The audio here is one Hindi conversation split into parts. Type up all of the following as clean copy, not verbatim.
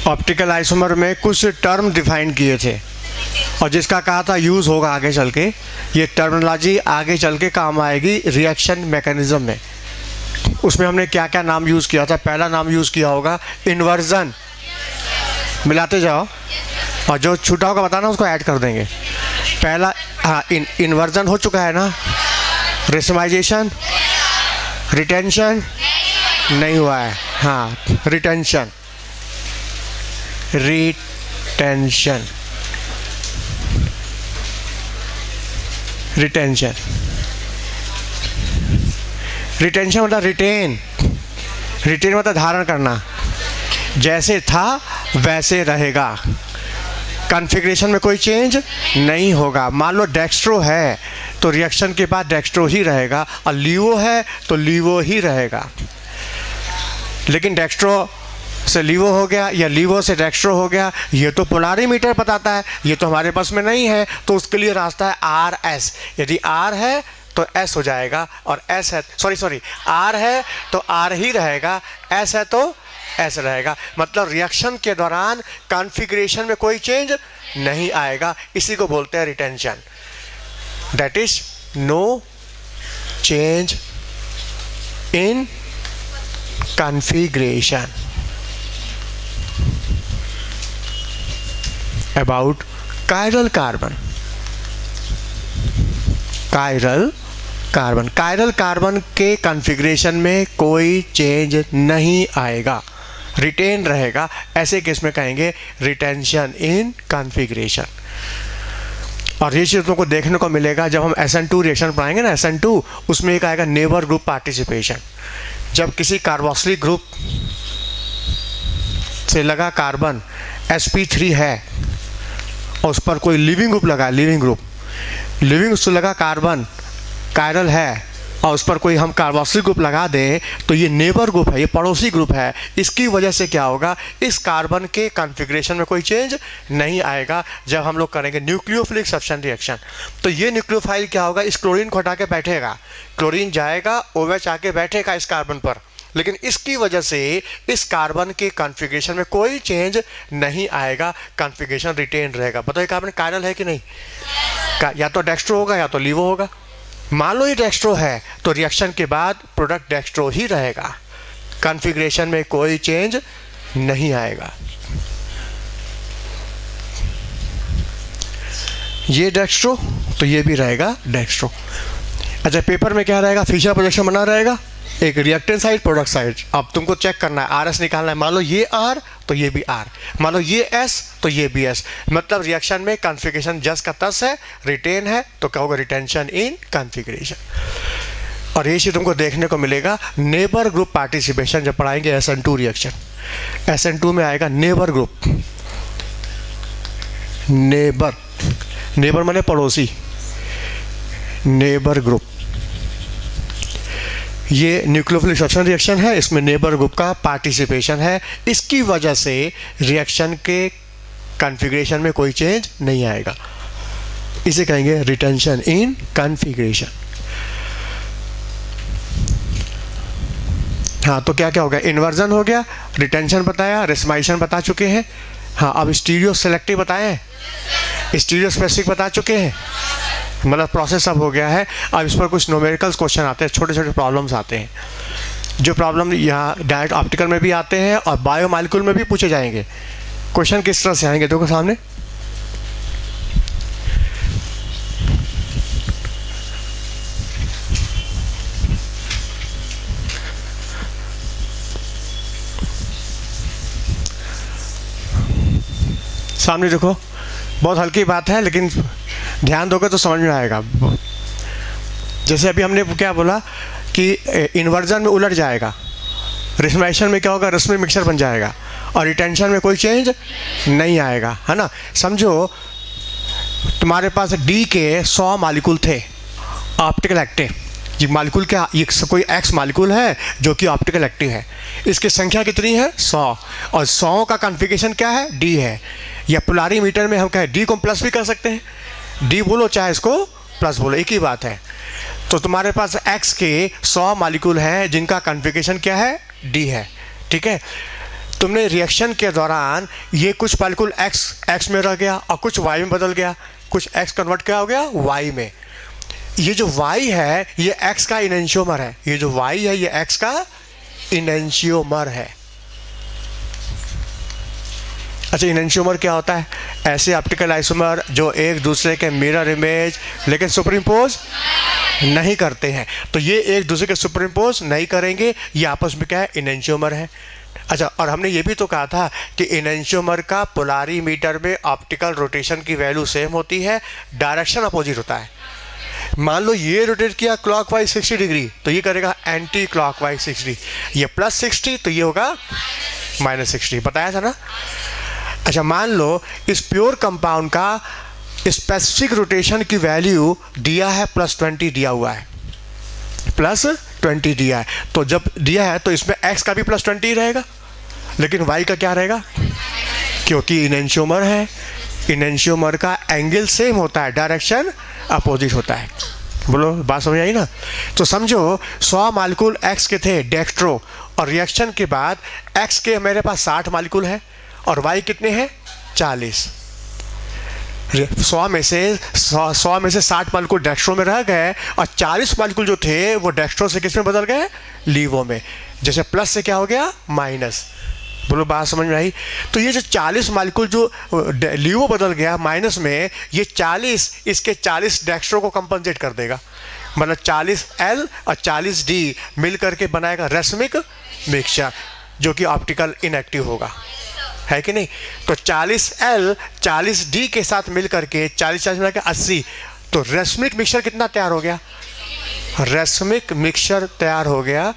ऑप्टिकल आइसोमर में कुछ टर्म डिफाइन किए थे और जिसका कहा था यूज़ होगा आगे चल के। ये टर्मिनोलॉजी आगे चल के काम आएगी रिएक्शन मैकेनिज्म में। उसमें हमने क्या क्या नाम यूज़ किया था? पहला नाम यूज़ किया होगा इन्वर्जन, मिलाते जाओ और जो छूटा होगा बताना, उसको ऐड कर देंगे। पहला इन्वर्जन हो चुका है ना। रेशमाइजेशन, रिटेंशन नहीं हुआ है। हाँ, रिटेंशन, रिटेंशन, रिटेंशन, रिटेंशन मतलब रिटेन। रिटेन मतलब धारण करना, जैसे था वैसे रहेगा, कॉन्फ़िगरेशन में कोई चेंज नहीं होगा। मान लो डेक्स्ट्रो है तो रिएक्शन के बाद डेक्स्ट्रो ही रहेगा, और लीवो है तो लीवो ही रहेगा। लेकिन डेक्स्ट्रो से लीवो हो गया या लीवो से डेक्स्ट्रो हो गया, ये तो पोलारीमीटर बताता है, ये तो हमारे पास में नहीं है। तो उसके लिए रास्ता है आर एस। यदि आर है तो एस हो जाएगा, और एस है सॉरी आर है तो आर ही रहेगा, एस है तो एस रहेगा। मतलब रिएक्शन के दौरान कॉन्फ़िगरेशन में कोई चेंज नहीं आएगा। इसी को बोलते हैं retention. That is no change in configuration about chiral carbon. Chiral carbon, chiral carbon के कॉन्फ़िगरेशन में कोई चेंज नहीं आएगा, रिटेन रहेगा। ऐसे केस में कहेंगे रिटेंशन इन कॉन्फ़िगरेशन। और ये चीज़ तुमको देखने को मिलेगा जब हम SN2 रिएक्शन पढ़ाएंगे ना। SN2 उसमें एक आएगा नेबर ग्रुप पार्टिसिपेशन। जब किसी कार्बोक्सिलिक ग्रुप से लगा कार्बन sp3 है और उस पर कोई लिविंग ग्रुप लगा, लिविंग उससे लगा कार्बन कायरल है और उस पर कोई हम कार्बोक्सिलिक ग्रुप लगा दें, तो ये नेबर ग्रुप है, ये पड़ोसी ग्रुप है। इसकी वजह से क्या होगा, इस कार्बन के कॉन्फ़िगरेशन में कोई चेंज नहीं आएगा जब हम लोग करेंगे न्यूक्लियोफिलिक सब्स्टिट्यूशन रिएक्शन। तो ये न्यूक्लियोफाइल क्या होगा, इस क्लोरीन को हटा के बैठेगा, क्लोरीन जाएगा OH आके बैठेगा इस कार्बन पर, लेकिन इसकी वजह से इस कार्बन के कॉन्फ़िगरेशन में कोई चेंज नहीं आएगा, कॉन्फ़िगरेशन रिटेन रहेगा। बताइए कार्बन कायरल है कि नहीं? या तो डेक्स्ट्रो होगा या तो लीवो होगा। मान लो ये डेक्स्ट्रो है तो रिएक्शन के बाद प्रोडक्ट डेक्स्ट्रो ही रहेगा, कॉन्फ़िगरेशन में कोई चेंज नहीं आएगा। ये डेक्स्ट्रो तो ये भी रहेगा डेक्स्ट्रो। अच्छा, पेपर में क्या रहेगा, फिशर प्रोजेक्शन बना रहेगा, एक रिएक्टेंट साइड प्रोडक्ट साइड। अब तुमको चेक करना है, RS निकालना है। मान लो ये R तो ये भी R, मान लो ये S तो ये भी S। मतलब रिएक्शन में कॉन्फ़िगरेशन जस का तस है, रिटेन है, तो क्या होगा, रिटेंशन इन कॉन्फ़िगरेशन। और ये चीज़ तुमको देखने को मिलेगा नेबर ग्रुप पार्टिसिपेशन जब पढ़ाएंगे SN2 रिएक्शन। SN2 में आएगा नेबर ग्रुप। नेबर माने पड़ोसी, नेबर ग्रुप। ये न्यूक्लियोफिलिक सब्स्टिट्यूशन रिएक्शन है, इसमें नेबर ग्रुप का पार्टिसिपेशन है। इसकी वजह से रिएक्शन के कॉन्फ़िगरेशन में कोई चेंज नहीं आएगा। इसे कहेंगे रिटेंशन इन कॉन्फ़िगरेशन। हाँ, तो क्या क्या हो गया, इन्वर्जन हो गया, रिटेंशन बताया, रेशमाइजेशन बता चुके हैं। हाँ, अब स्टीरियो सेलेक्टिव बताए हैं, स्टीरियो स्पेसिफिक बता चुके हैं। मतलब प्रोसेस अब हो गया है। अब इस पर कुछ न्यूमेरिकल्स क्वेश्चन आते हैं, छोटे छोटे प्रॉब्लम्स आते हैं, जो प्रॉब्लम यहाँ डायरेक्ट ऑप्टिकल में भी आते हैं और बायोमॉलिक्यूल में भी पूछे जाएंगे। क्वेश्चन किस तरह से आएंगे देखो सामने। सामने देखो, बहुत हल्की बात है लेकिन ध्यान दोगे तो समझ में आएगा। जैसे अभी हमने क्या बोला कि इन्वर्जन में उलट जाएगा, रेशमाइजेशन में क्या होगा, रश्मि मिक्सचर बन जाएगा, और रिटेंशन में कोई चेंज नहीं आएगा, है ना। समझो तुम्हारे पास D के 100 मालिक्यूल थे ऑप्टिकल एक्टिव। ये मालिक्यूल क्या, ये कोई X मालिक्यूल है जो कि ऑप्टिकल एक्टिव है। इसकी संख्या कितनी है, 100, और 100 का कॉन्फ़िगरेशन क्या है, D है। या पोलारीमीटर में हम कहें D को प्लस भी कर सकते हैं, D बोलो चाहे इसको प्लस बोलो, एक ही बात है। तो तुम्हारे पास X के 100 मालिक्यूल हैं जिनका कॉन्फ़िगरेशन क्या है, D है, ठीक है। तुमने रिएक्शन के दौरान ये कुछ मॉलिक्यूल एक्स में रह गया और कुछ वाई में बदल गया, कुछ एक्स कन्वर्ट क्या हो गया वाई में। ये जो वाई है ये एक्स का इनेंशियोमर है, ये जो वाई है ये एक्स का इनेंशियोमर है। अच्छा, इनेंशियोमर क्या होता है? ऐसे ऑप्टिकल आइसोमर जो एक दूसरे के मिरर इमेज लेकिन सुपरइम्पोज नहीं करते हैं। तो ये एक दूसरे के सुपरइम्पोज नहीं करेंगे, ये आपस में क्या है? इनेंशियोमर है। अच्छा, और हमने ये भी तो कहा था कि इनेंशियोमर का पोलारीमीटर में ऑप्टिकल रोटेशन की वैल्यू सेम होती है, डायरेक्शन अपोजिट होता है। मान लो ये रोटेट किया क्लॉकवाइज 60 डिग्री तो ये करेगा एंटी क्लॉकवाइज 60, ये +60 तो ये होगा -60, बताया था ना। अच्छा, मान लो इस प्योर कंपाउंड का स्पेसिफिक रोटेशन की वैल्यू दिया है +20 दिया हुआ है, +20 दिया है। तो जब दिया है तो इसमें x का भी +20 ही रहेगा, लेकिन y का क्या रहेगा? क्योंकि इनेंशियोमर है, इनेंशियोमर का एंगल सेम होता है, डायरेक्शन अपोजिट होता है। बोलो, बात समझ आई ना? तो समझो 100 मालिक्यूल x के थे डेक्स्ट्रो, और रिएक्शन के बाद x के मेरे पास 60 मालिक्यूल है और y कितने हैं? 40। 100 में से 60 मालिक्यूल डेक्स्ट्रो में रह गए और 40 मालिक्यूल जो थे वो डेक्स्ट्रो से किस में बदल गए? लीवो में। जैसे प्लस से क्या हो गया? माइनस। बोलो, बात समझ में आई? तो ये जो 40 मालिक्यूल जो लीवो बदल गया माइनस में, ये 40 इसके 40 डेक्स्ट्रो को कंपनसेट कर देगा। मतलब 40L और 40D मिल करके बनाएगा रेसमिक मिक्सचर, जो कि ऑप्टिकल इनएक्टिव होगा, है कि नहीं? तो 40L 40D के साथ मिल करके 40 मिला के 80, तो रेसमिक मिक्सचर कितना तैयार हो गया? रेसमिक मिक्सचर तैयार हो गया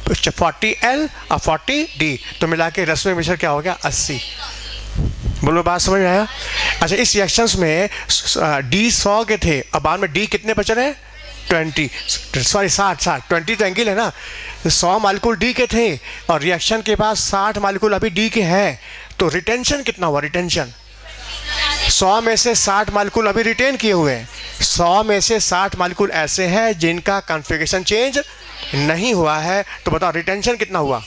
40L और 40D, तो मिला के रेसमिक मिक्सचर क्या हो गया? 80। बोलो, बात समझ में आया? अच्छा, इस रिएक्शंस में D 100 के थे, अब बाद में D कितने बच रहे हैं? 60 20 तो एंगल है ना। 100 मालिक्यूल D के थे और रिएक्शन के बाद 60 मालिक्यूल अभी D के हैं, तो रिटेंशन कितना हुआ? रिटेंशन 100 में से 60 मालिक्यूल अभी रिटेन किए हुए हैं। 100 में से 60 मालिक्यूल ऐसे हैं जिनका कॉन्फ़िगरेशन चेंज नहीं हुआ है, तो बताओ रिटेंशन कितना हुआ?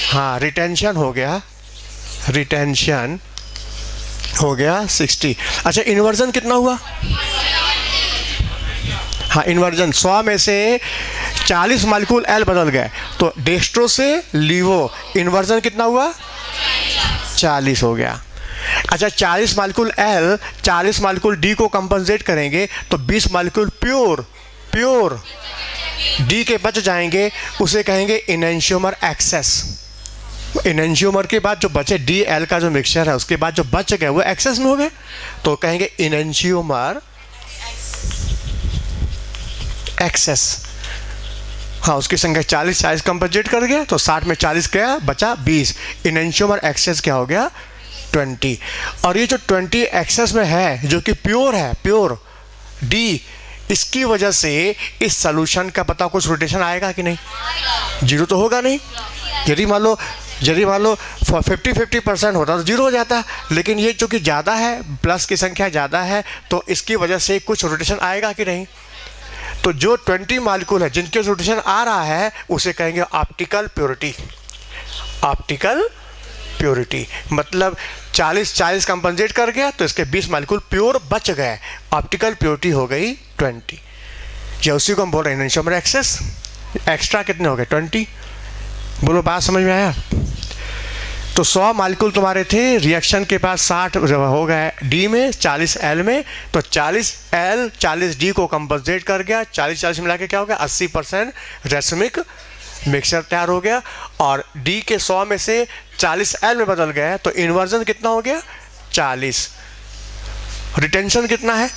हाँ, रिटेंशन हो गया 60। अच्छा, इन्वर्जन कितना हुआ? हाँ, इन्वर्जन 100 में से 40 मालिक्यूल L बदल गए, तो डेक्स्ट्रो से लीवो इन्वर्जन कितना हुआ? 40 हो गया। अच्छा, 40 मालिक्यूल L 40 मालिक्यूल D को कंपनसेट करेंगे तो 20 मालिक्यूल प्योर D के बच जाएंगे, उसे कहेंगे इनेंशियोमर एक्सेस। इनेंशियोमर के बाद जो बचे DL का जो मिक्सचर है उसके बाद जो बच गए वो एक्सेस में हो गए, तो कहेंगे इनेंशियोमर एक्सेस। हाँ, उसकी संख्या 40 कंपनसेट कर गया, तो 60 में 40 गया, बचा 20। इनेंशियोमर एक्सेस क्या हो गया? 20। और ये जो 20 एक्सेस में है जो कि प्योर है, प्योर D, इसकी वजह से इस सॉल्यूशन का पता कुछ रोटेशन आएगा कि नहीं? जीरो तो होगा नहीं। यदि मान लो 50-50% होता तो जीरो हो जाता, लेकिन ये जो कि ज़्यादा है, प्लस की संख्या ज़्यादा है, तो इसकी वजह से कुछ रोटेशन आएगा कि नहीं? तो जो 20 मालिक्यूल है जिनके रोटेशन आ रहा है उसे कहेंगे ऑप्टिकल प्योरिटी। ऑप्टिकल प्योरिटी मतलब 40 कंपनसेट कर गया तो इसके 20 मालिक्यूल प्योर बच गए, ऑप्टिकल प्योरिटी हो गई 20। या उसी को हम बोल रहे हैं इनेंशियोमर एक्सेस। एक्स्ट्रा कितने हो गए? 20। बोलो, बात समझ में आया? तो 100 मालिक्यूल तुम्हारे थे, रिएक्शन के बाद 60 हो गए D में, 40 L में, तो 40 L 40 D को कंपनसेट कर गया, 40 मिला के क्या हो गया? 80% रेसमिक मिक्सचर तैयार हो गया। और D के 100 में से 40 L में बदल गया, तो इन्वर्जन कितना हो गया? 40। रिटेंशन कितना है?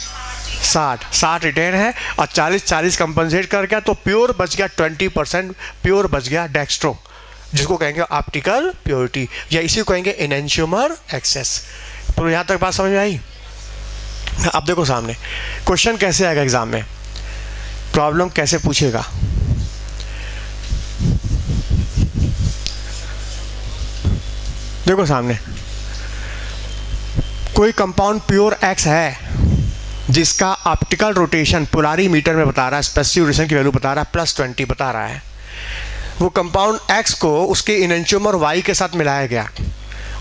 60 रिटेन है और 40 कंपनसेट कर गया, तो प्योर बच गया 20%, प्योर बच गया डेक्स्ट्रो, जिसको कहेंगे ऑप्टिकल प्योरिटी, या इसी को कहेंगे इनेंशियोमर एक्सेस। तो यहाँ तक बात समझ में आई? अब देखो सामने क्वेश्चन कैसे आएगा एग्जाम में, प्रॉब्लम कैसे पूछेगा। देखो सामने कोई कंपाउंड प्योर X है जिसका ऑप्टिकल रोटेशन पोलारीमीटर में बता रहा है, स्पेसिफिक रोटेशन की वैल्यू बता रहा है +20 बता रहा है। वो कंपाउंड x को उसके इनएंशियोमर y के साथ मिलाया गया,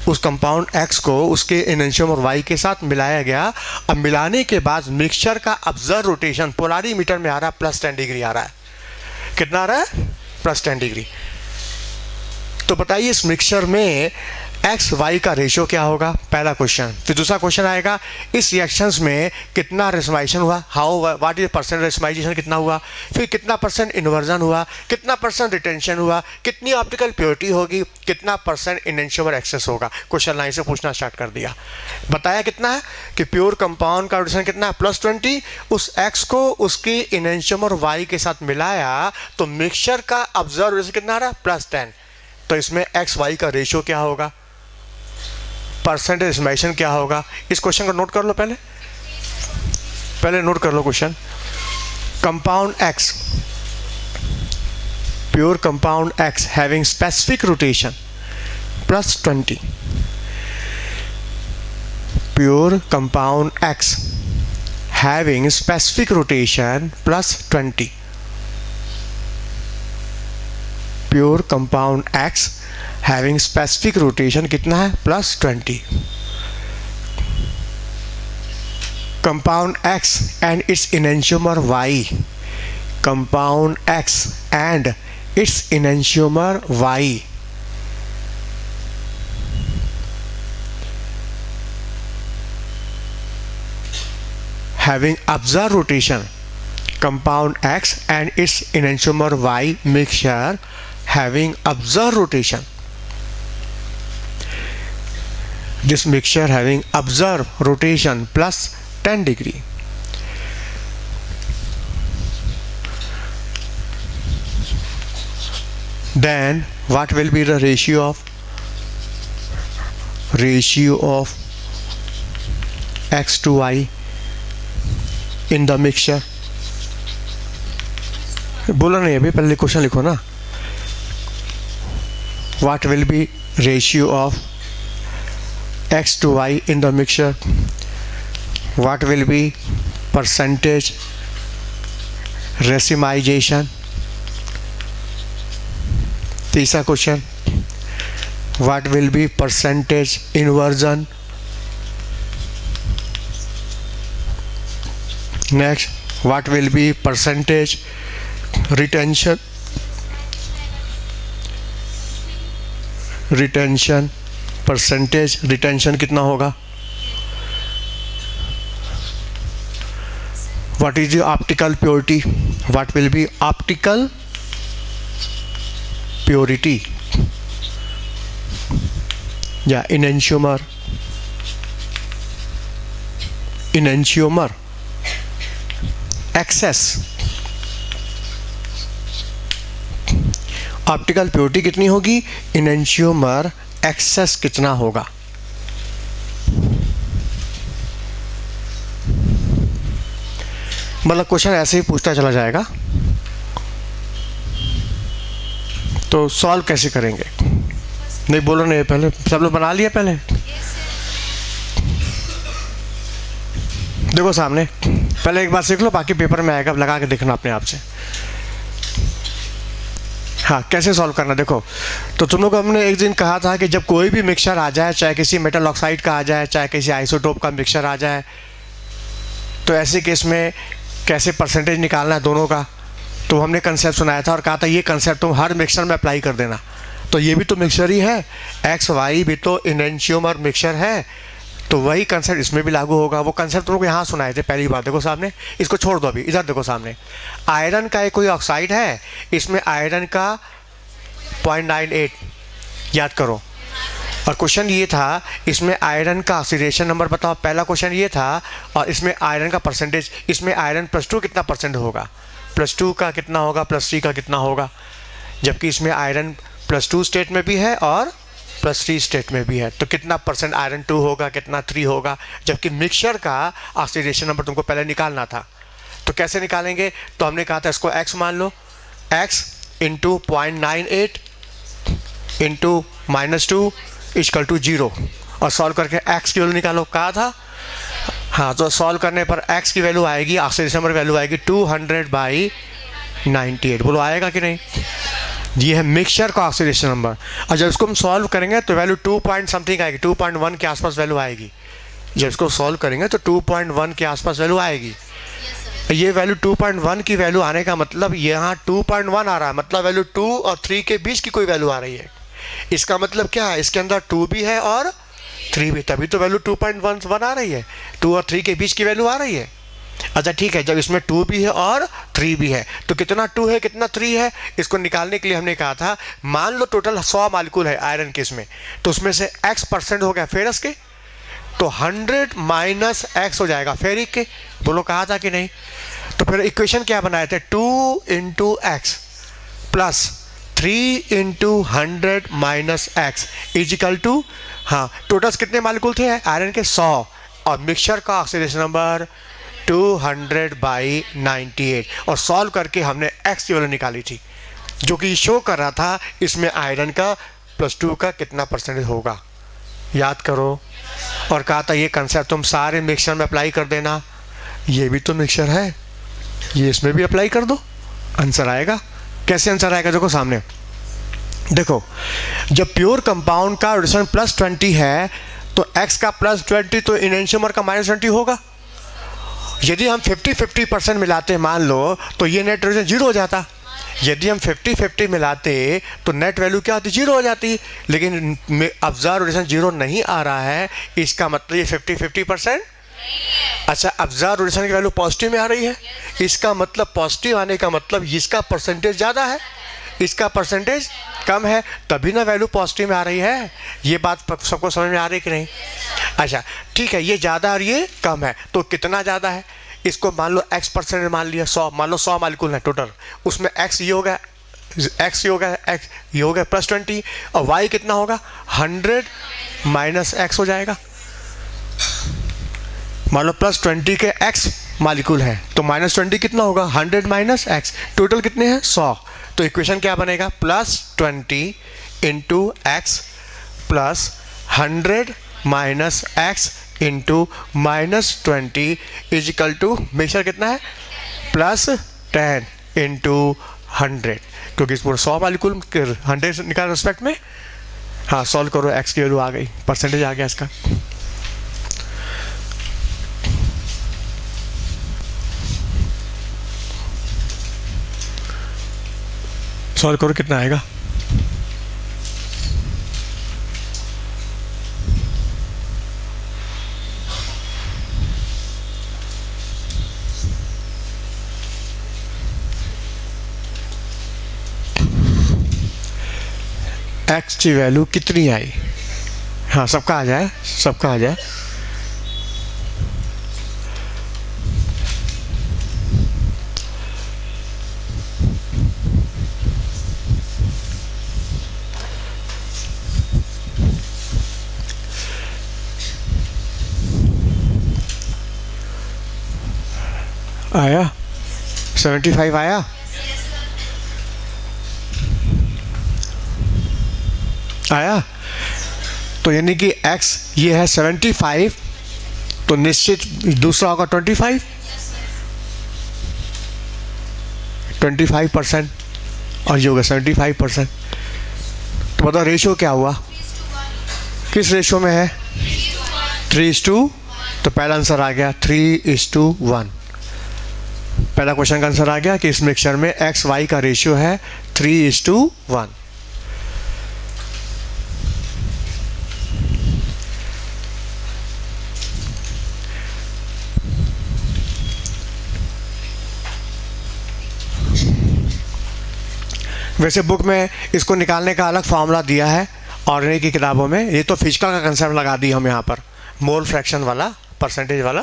उस कंपाउंड x को उसके इनएंशियोमर y के साथ मिलाया गया। अब मिलाने के बाद मिक्सचर का ऑब्जर्व रोटेशन पोलारीमीटर में आ रहा है +10 डिग्री आ रहा है। कितना आ रहा है? +10 डिग्री। तो बताइए इस मिक्सचर में एक्स वाई का रेशियो क्या होगा? पहला क्वेश्चन। फिर दूसरा क्वेश्चन आएगा इस रिएक्शंस में कितना रेशमाइजेशन हुआ, हाउ व्हाट इज परसेंट रेशमाइजेशन कितना हुआ, फिर कितना परसेंट इन्वर्जन हुआ, कितना परसेंट रिटेंशन हुआ, कितनी ऑप्टिकल प्योरिटी होगी, कितना परसेंट इनएंशियोमर एक्सेस होगा। क्वेश्चन लाइन से पूछना स्टार्ट कर दिया। बताया कितना है कि प्योर कंपाउंड का रोटेशन कितना है? +20। उस एक्स को उसकी इनएंशियोमर वाई के साथ मिलाया तो मिक्सचर का ऑब्जर्व रेशियो कितना आ रहा है? +10। तो इसमें एक्स वाई का रेशियो क्या होगा, परसेंटेज एस्टिमेशन क्या होगा? इस क्वेश्चन को नोट कर लो, पहले नोट कर लो question. Compound X, pure compound X having specific rotation +20, pure compound X having specific rotation +20, pure compound X having specific rotation कितना है? +20। Compound X and its enantiomer Y, compound X and its enantiomer Y having observed rotation, compound X and its enantiomer Y mixture having observed rotation. This mixture having observed rotation +10 degree. Then what will be the ratio of X to Y in the mixture? बोला नहीं अभी, पहले क्वेश्चन लिखो ना। What will be ratio of X to Y in the mixture? What will be percentage racemization? तीसरा question, what will be percentage inversion? Next, what will be percentage retention? Percentage retention कितना होगा? What is the optical purity? What will be optical purity? Yeah, enantiomer excess. Optical purity कितनी होगी, इनएंशियोमर एक्सेस कितना होगा। मतलब क्वेश्चन ऐसे ही पूछता चला जाएगा। तो सॉल्व कैसे करेंगे? नहीं बोलो नहीं, पहले सब लोग बना लिया। पहले देखो सामने, पहले एक बार सीख लो, बाकी पेपर में आएगा, लगा के देखना अपने आप से। हाँ, कैसे सॉल्व करना देखो। तो तुम लोग को हमने एक दिन कहा था कि जब कोई भी मिक्सचर आ जाए, चाहे किसी मेटल ऑक्साइड का आ जाए, चाहे किसी आइसोटोप का मिक्सचर आ जाए, तो ऐसे केस में कैसे परसेंटेज निकालना है दोनों का। तो हमने कंसेप्ट सुनाया था और कहा था ये कंसेप्ट तुम हर मिक्सचर में अप्लाई कर देना। तो ये भी तो मिक्सचर ही है, एक्स वाई भी तो इनएंशियोमर मिक्सचर है, तो वही कंसेप्ट इसमें भी लागू होगा। वो कंसेप्ट तुम लोग यहाँ सुनाए थे पहली बार। देखो सामने, इसको छोड़ दो अभी, इधर देखो सामने। आयरन का एक कोई ऑक्साइड है, इसमें आयरन का 0.98 याद करो। और क्वेश्चन ये था इसमें आयरन का ऑक्सीडेशन नंबर बताओ, पहला क्वेश्चन ये था। और इसमें आयरन का परसेंटेज, इसमें आयरन +2 कितना परसेंट होगा, +2 का कितना होगा, +3 का कितना होगा। जबकि इसमें आयरन +2 स्टेट में भी है और +3 स्टेट में भी है। तो कितना परसेंट आयरन 2 होगा, कितना 3 होगा। जबकि मिक्सचर का ऑक्सीडेशन नंबर तुमको पहले निकालना था। तो कैसे निकालेंगे? तो हमने कहा था इसको x मान लो, x इंटू 0.98 इंटू -2 = 0, और सॉल्व करके x की वैल्यू निकालो, कहा था। हाँ, तो सॉल्व करने पर x की वैल्यू आएगी, ऑक्सीडेशन नंबर वैल्यू आएगी 200/98। बोलो आएगा कि नहीं? ये है मिक्सचर का ऑक्सीडेशन नंबर। और जब इसको हम सॉल्व करेंगे तो वैल्यू 2 पॉइंट समथिंग आएगी, 2.1 के आसपास वैल्यू आएगी। जब इसको सॉल्व करेंगे तो 2.1 के आसपास वैल्यू आएगी। ये वैल्यू 2.1 की वैल्यू आने का मतलब यहाँ 2.1 आ रहा है, मतलब वैल्यू 2 और 3 के बीच की कोई वैल्यू आ रही है। इसका मतलब क्या है, इसके अंदर 2 भी है और 3 भी, तभी तो वैल्यू 2.1 आ रही है। 2 और 3 के बीच की वैल्यू आ रही है। अच्छा ठीक है, जब इसमें 2 भी है और 3 भी है तो कितना 2 है कितना 3 है, इसको निकालने के लिए हमने कहा था मान लो टोटल 100 मालिक्यूल है आयरन के इसमें, तो उसमें से x% हो गया फेरस के, तो 100 माइनस x हो जाएगा फेरिक के। बोलो कहा था कि नहीं? तो फिर इक्वेशन क्या बनाए थे, 2 into X plus 3 into 100 minus X equal to, हाँ टोटल्स कितने मालिक्यूल थे आयरन के 100, और मिक्सचर का ऑक्सीडेशन नंबर 200/98, और सॉल्व करके हमने x की वैल्यू निकाली थी जो कि शो कर रहा था इसमें आयरन का +2 का कितना % होगा। याद करो, और कहा था ये कंसेप्ट तुम सारे मिक्सचर में अप्लाई कर देना। ये भी तो मिक्सचर है, ये इसमें भी अप्लाई कर दो, आंसर आएगा। कैसे आंसर आएगा, देखो सामने देखो, जब प्योर कंपाउंड का रिडक्शन +20 है तो x का +20 तो इनएंशियोमर का -20 होगा। यदि हम 50-50% मिलाते मान लो तो ये नेट रिडक्शन 0 हो जाता। यदि हम 50-50 मिलाते तो नेट वैल्यू क्या होती, 0 हो जाती। लेकिन ऑब्जर्व रिडक्शन 0 नहीं आ रहा है, इसका मतलब ये 50-50%। अच्छा, ऑब्जर्व रिडक्शन की वैल्यू पॉजिटिव में आ रही है, इसका मतलब पॉजिटिव आने का मतलब इसका परसेंटेज ज़्यादा है, इसका परसेंटेज कम है, तभी ना वैल्यू पॉजिटिव में आ रही है। ये बात सबको समझ में आ रही है कि नहीं? अच्छा ठीक है, ये ज़्यादा और ये कम है, तो कितना ज़्यादा है, इसको मान लो x% मान लिया 100, मान लो 100 मालिक्यूल है टोटल, उसमें x ये होगा, x ये होगा, x ये हो गया +20, और y कितना होगा 100 माइनस x हो जाएगा। मान लो +20 के x मालिक्यूल है तो -20 कितना होगा 100 माइनस x, टोटल कितने हैं 100। तो इक्वेशन क्या बनेगा, +20 into X plus 100 minus X into -20 equal to mixture कितना है +10 इंटू 100, क्योंकि इस पूरा 100 मालिक्यूल 100 निकाल रिस्पेक्ट में। हाँ सॉल्व करो, एक्स की वैल्यू आ गई, परसेंटेज आ गया इसका। सॉल्व करो कितना आएगा, एक्स की वैल्यू कितनी आई। हाँ सबका आ जाए, सबका आ जाए। आया 75 आया। आया, तो यानी कि x ये है 75, तो निश्चित दूसरा होगा 25% और ये होगा 75%। तो बताओ रेशियो क्या हुआ, किस रेशियो में है 3:1। तो पहला आंसर आ गया 3:1। पहला क्वेश्चन का आंसर आ गया कि इस मिक्सचर में एक्स वाई का रेशियो है 3:1। वैसे बुक में इसको निकालने का अलग फार्मूला दिया है ऑर्गेनिक की किताबों में, ये तो फिजिकल का कंसेप्ट लगा दी हम यहाँ पर, मोल फ्रैक्शन वाला, परसेंटेज वाला।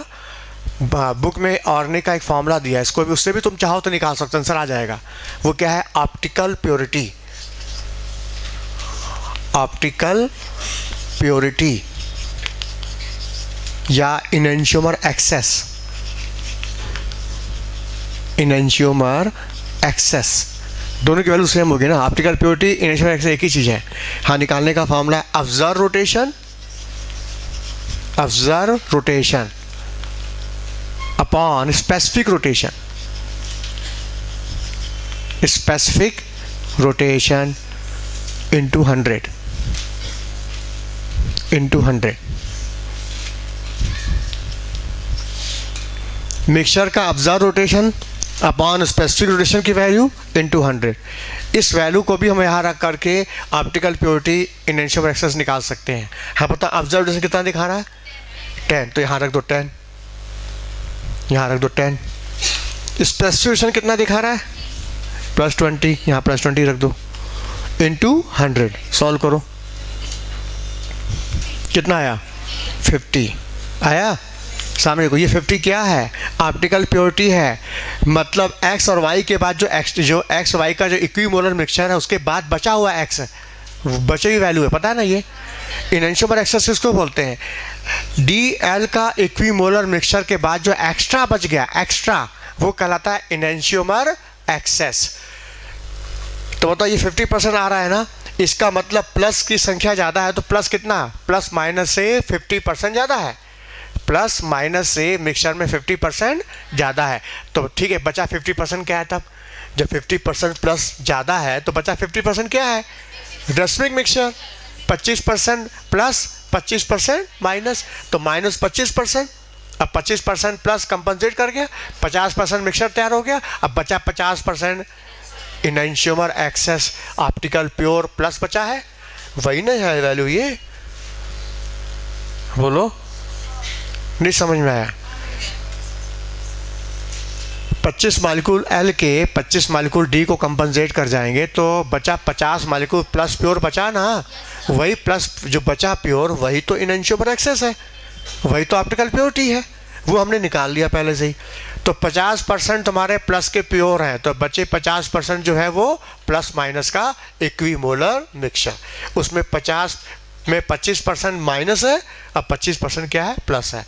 बुक में ऑर्गेनिक का एक फार्मूला दिया है, इसको भी उससे भी तुम चाहो तो निकाल सकते, आंसर आ जाएगा। वो क्या है, ऑप्टिकल प्योरिटी, ऑप्टिकल प्योरिटी या इनएंशियोमर एक्सेस, इनएंशियोमर एक्सेस, दोनों की वैल्यू सेम होगी ना। ऑप्टिकल प्योरिटी इनएंशियोमर एक्सेस एक ही चीज़ है। हाँ निकालने का फार्मूला है observe rotation, observe rotation upon specific rotation, specific rotation into 100 into 100। Mixture का observe rotation upon specific rotation की वैल्यू इंटू 100। इस वैल्यू को भी हम यहाँ रख करके ऑप्टिकल प्योरिटी इनएंशियोमर एक्सेस निकाल सकते हैं। हाँ पता ऑब्जर्व रोटेशन कितना दिखा रहा है 10, तो यहाँ रख दो 10, यहाँ रख दो 10। स्पेसिफिक रोटेशन कितना दिखा रहा है +20, यहाँ +20 रख दो इंटू 100। सॉल्व करो, कितना आया 50 आया। सामने देखो ये 50 क्या है, ऑप्टिकल प्योरिटी है। मतलब x और y के बाद जो x y का जो इक्विमोलर मिक्सचर है उसके बाद बचा हुआ x है, बची हुई वैल्यू है, पता है ना। ये इनएंशियोमर एक्सेस किसको बोलते हैं, DL का इक्विमोलर मिक्सचर के बाद जो एक्स्ट्रा बच गया, एक्स्ट्रा, वो कहलाता है इनएंशियोमर एक्सेस। तो बताओ ये 50% आ रहा है ना, इसका मतलब प्लस की संख्या ज़्यादा है, तो प्लस कितना, प्लस माइनस से 50% ज़्यादा है, प्लस माइनस से मिक्सचर में 50% ज़्यादा है। तो ठीक है, बचा 50% क्या है तब, जब 50% प्लस ज़्यादा है तो बचा 50% क्या है, रस्मिक मिक्सचर। 25% प्लस 25% माइनस, तो माइनस 25%। अब 25% प्लस कंपनसेट कर गया, 50% मिक्सचर तैयार हो गया। अब बचा 50% इनएंशियोमर एक्सेस ऑप्टिकल प्योर प्लस बचा है, वही नहीं है वैल्यू। ये बोलो, नहीं समझ में आया। 25 मालिक्यूल L के 25 मालिक्यूल D को कंपनसेट कर जाएंगे तो बचा 50 मालिक्यूल प्लस प्योर बचा ना, वही प्लस जो बचा प्योर वही तो इनएंशियोमर एक्सेस है, वही तो ऑप्टिकल प्योरिटी है, वो हमने निकाल लिया पहले से ही। तो 50% तुम्हारे प्लस के प्योर हैं, तो बचे 50% जो है वो प्लस माइनस का इक्विमोलर मिक्सचर। उसमें 50 में 25% माइनस है, अब 25% क्या है, प्लस है।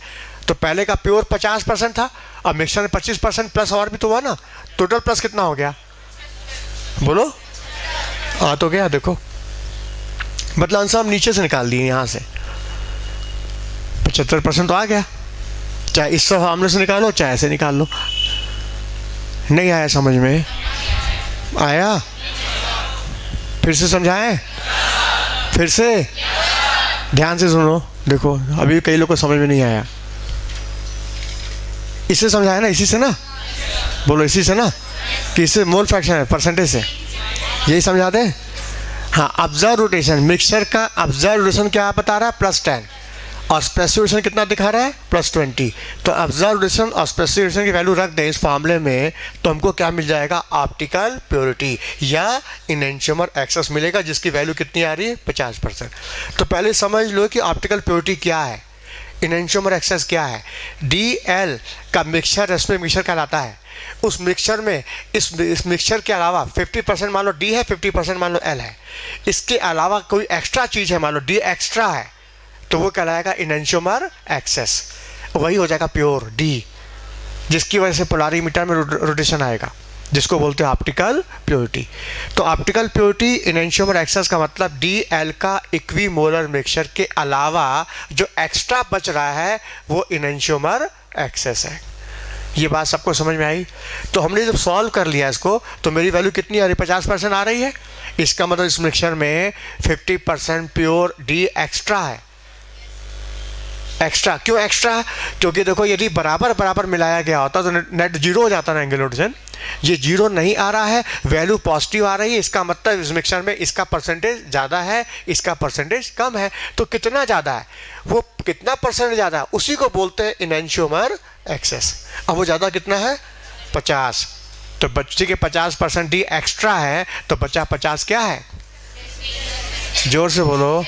तो पहले का प्योर 50% था, अब मिक्सचर में 25% प्लस और भी तो हुआ ना, टोटल प्लस कितना हो गया, बोलो। आ तो गया, देखो मतलब आंसर हम नीचे से निकाल दिए, यहाँ से 75% तो आ गया। चाहे इस फॉर्मूले से निकालो चाहे ऐसे निकाल लो। नहीं आया समझ में, आया फिर से समझाएं, फिर से ध्यान से सुनो। देखो अभी कई लोग को समझ में नहीं आया, इससे समझाया ना, इसी से ना, बोलो इसी से ना, कि इससे मोल फ्रैक्शन है परसेंटेज से, यही समझा दे। हाँ, ऑब्जर्व रोटेशन, मिक्सचर का ऑब्जर्व रोटेशन क्या बता रहा है +10, और स्पेसिफिक रोटेशन कितना दिखा रहा है +20। तो ऑब्जर्व रोटेशन और स्पेसिफिक रोटेशन की वैल्यू रख दें इस फॉर्मूले में, तो हमको क्या मिल जाएगा, ऑप्टिकल प्योरिटी या इनएंशियोमर एक्सेस मिलेगा, जिसकी वैल्यू कितनी आ रही है 50%। तो पहले समझ लो कि ऑप्टिकल प्योरिटी क्या है, इनएंशियोमर एक्सेस क्या है। DL का मिक्सचर रस्मिक मिक्सचर कहलाता है। उस मिक्सचर में इस मिक्सचर के अलावा 50% मान लो D है, 50% मान लो L है, इसके अलावा कोई एक्स्ट्रा चीज़ है, मान लो D एक्स्ट्रा है, तो वो कहलाएगा इनएंशियोमर एक्सेस, वही हो जाएगा प्योर D, जिसकी वजह से पोलारीमीटर में रोटेशन आएगा, जिसको बोलते हैं ऑप्टिकल प्योरिटी। तो ऑप्टिकल प्योरिटी इनएंशियोमर एक्सेस का मतलब DL का इक्विमोलर मिक्सचर के अलावा जो एक्स्ट्रा बच रहा है वो इनएंशियोमर एक्सेस है। ये बात सबको समझ में आई। तो हमने जब सॉल्व कर लिया इसको, तो मेरी वैल्यू कितनी आ रही, 50% आ रही है। इसका मतलब इस मिक्सचर में 50% प्योर D एक्स्ट्रा है। एक्स्ट्रा क्यों एक्स्ट्रा, क्योंकि देखो यदि बराबर बराबर मिलाया गया होता तो नेट जीरो हो जाता ना एंगल रोटेशन। ये जीरो नहीं आ रहा है, वैल्यू पॉजिटिव आ रही है, इसका मतलब इस मिक्सचर में इसका परसेंटेज ज़्यादा है, इसका परसेंटेज कम है। तो कितना ज़्यादा है, वो कितना परसेंट ज़्यादा है, उसी को बोलते हैं इनएंशियोमर एक्सेस। अब वो ज़्यादा कितना है 50, तो बच्चे के 50% D एक्स्ट्रा है, तो बचा 50 क्या है, जोर से बोलो,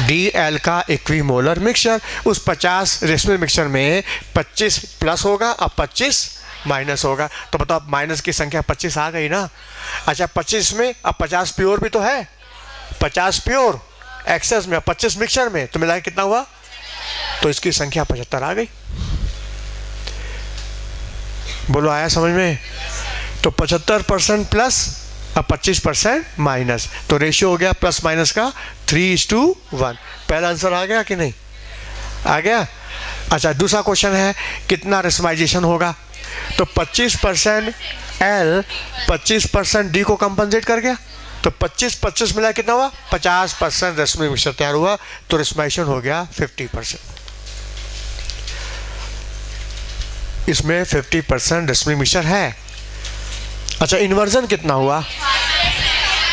DL का इक्विमोलर मिक्सचर। उस 50 रेशनल मिक्सचर में 25 प्लस होगा और 25 माइनस होगा। तो बताओ माइनस की संख्या 25 आ गई ना। अच्छा 25 में अब 50 प्योर भी तो है, 50 प्योर एक्सेस में, 25 मिक्सचर में, तो मिला कितना हुआ, तो इसकी संख्या 75 आ गई। बोलो आया समझ में। तो 75% प्लस अब 25% माइनस, तो रेशियो हो गया प्लस माइनस का 3:1। पहला आंसर आ गया कि नहीं, आ गया। अच्छा दूसरा क्वेश्चन है कितना रेशमाइजेशन होगा, तो 25% L 25% D को कंपनसेट कर गया, तो 25-25 मिला कितना हुआ? 50% रेशमी मिक्सचर तैयार हुआ, तो रेशमाइजेशन हो गया 50%। इसमें 50% रेशमी मिक्सचर है। अच्छा, इन्वर्जन कितना हुआ?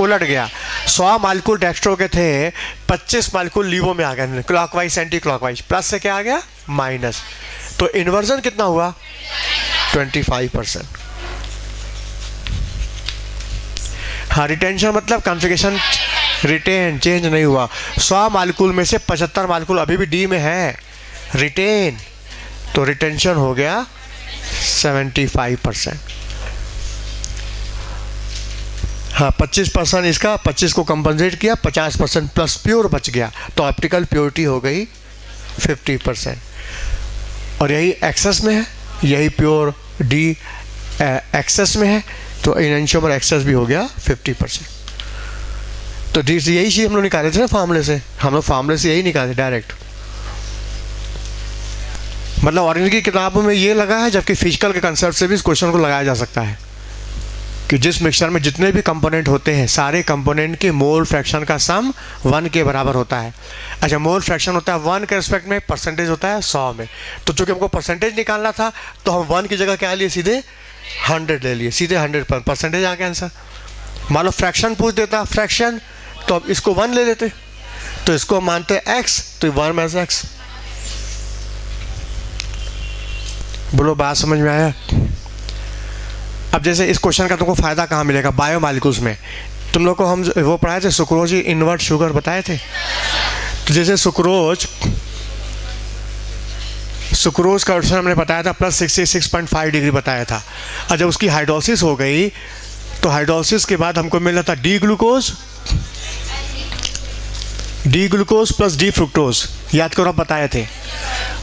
उलट गया। 100 मालिक्यूल डेक्स्ट्रो के थे, 25 मालिक्यूल लीवो में आ गए, क्लॉकवाइज एंटी क्लॉकवाइज, प्लस से क्या आ गया? माइनस। तो इन्वर्जन कितना हुआ? 25%। हाँ, रिटेंशन मतलब कॉन्फ़िगरेशन रिटेन, चेंज नहीं हुआ। 100 मालिक्यूल में से 75 मालिक्यूल अभी भी डी में है, रिटेन, तो रिटेंशन हो गया 75%। हाँ, 25% इसका, 25 को कंपनसेट किया, 50% प्लस प्योर बच गया, तो ऑप्टिकल प्योरिटी हो गई 50%। और यही एक्सेस में है, यही प्योर डी एक्सेस में है, तो इनएंशियोमर एक्सेस भी हो गया 50%। तो यही चीज़ हम लोग निकाले थे ना फार्मूले से, हम लोग फार्मूले से यही निकाले डायरेक्ट। मतलब ऑर्गेनिक की किताबों में ये लगा है, जबकि फिजिकल के कंसेप्ट से भी इस क्वेश्चन को लगाया जा सकता है कि जिस मिक्सचर में जितने भी कंपोनेंट होते हैं, सारे कंपोनेंट के मोल फ्रैक्शन का सम 1 के बराबर होता है। अच्छा, मोल फ्रैक्शन होता है 1 के रिस्पेक्ट में, परसेंटेज होता है 100 में। तो चूँकि हमको परसेंटेज निकालना था, तो हम 1 की जगह क्या लिए? सीधे 100 ले लिए, सीधे 100 पर परसेंटेज आ गया आंसर। मान लो फ्रैक्शन पूछ देता, फ्रैक्शन, तो अब इसको 1 ले लेते, तो इसको मानते x, तो 1 माइनस x। बोलो, बात समझ में आया? अब जैसे इस क्वेश्चन का तुमको फायदा कहाँ मिलेगा? बायोमॉलिक्यूल्स में तुम लोग को हम वो पढ़ाए थे, सुक्रोज इन्वर्ट शुगर बताए थे। तो जैसे सुक्रोज का ऑप्शन हमने बताया था प्लस 66.5 डिग्री बताया था, और जब उसकी हाइड्रोलिसिस हो गई, तो हाइड्रोलिसिस के बाद हमको मिला था D glucose plus D fructose, याद करो, आप बताए थे।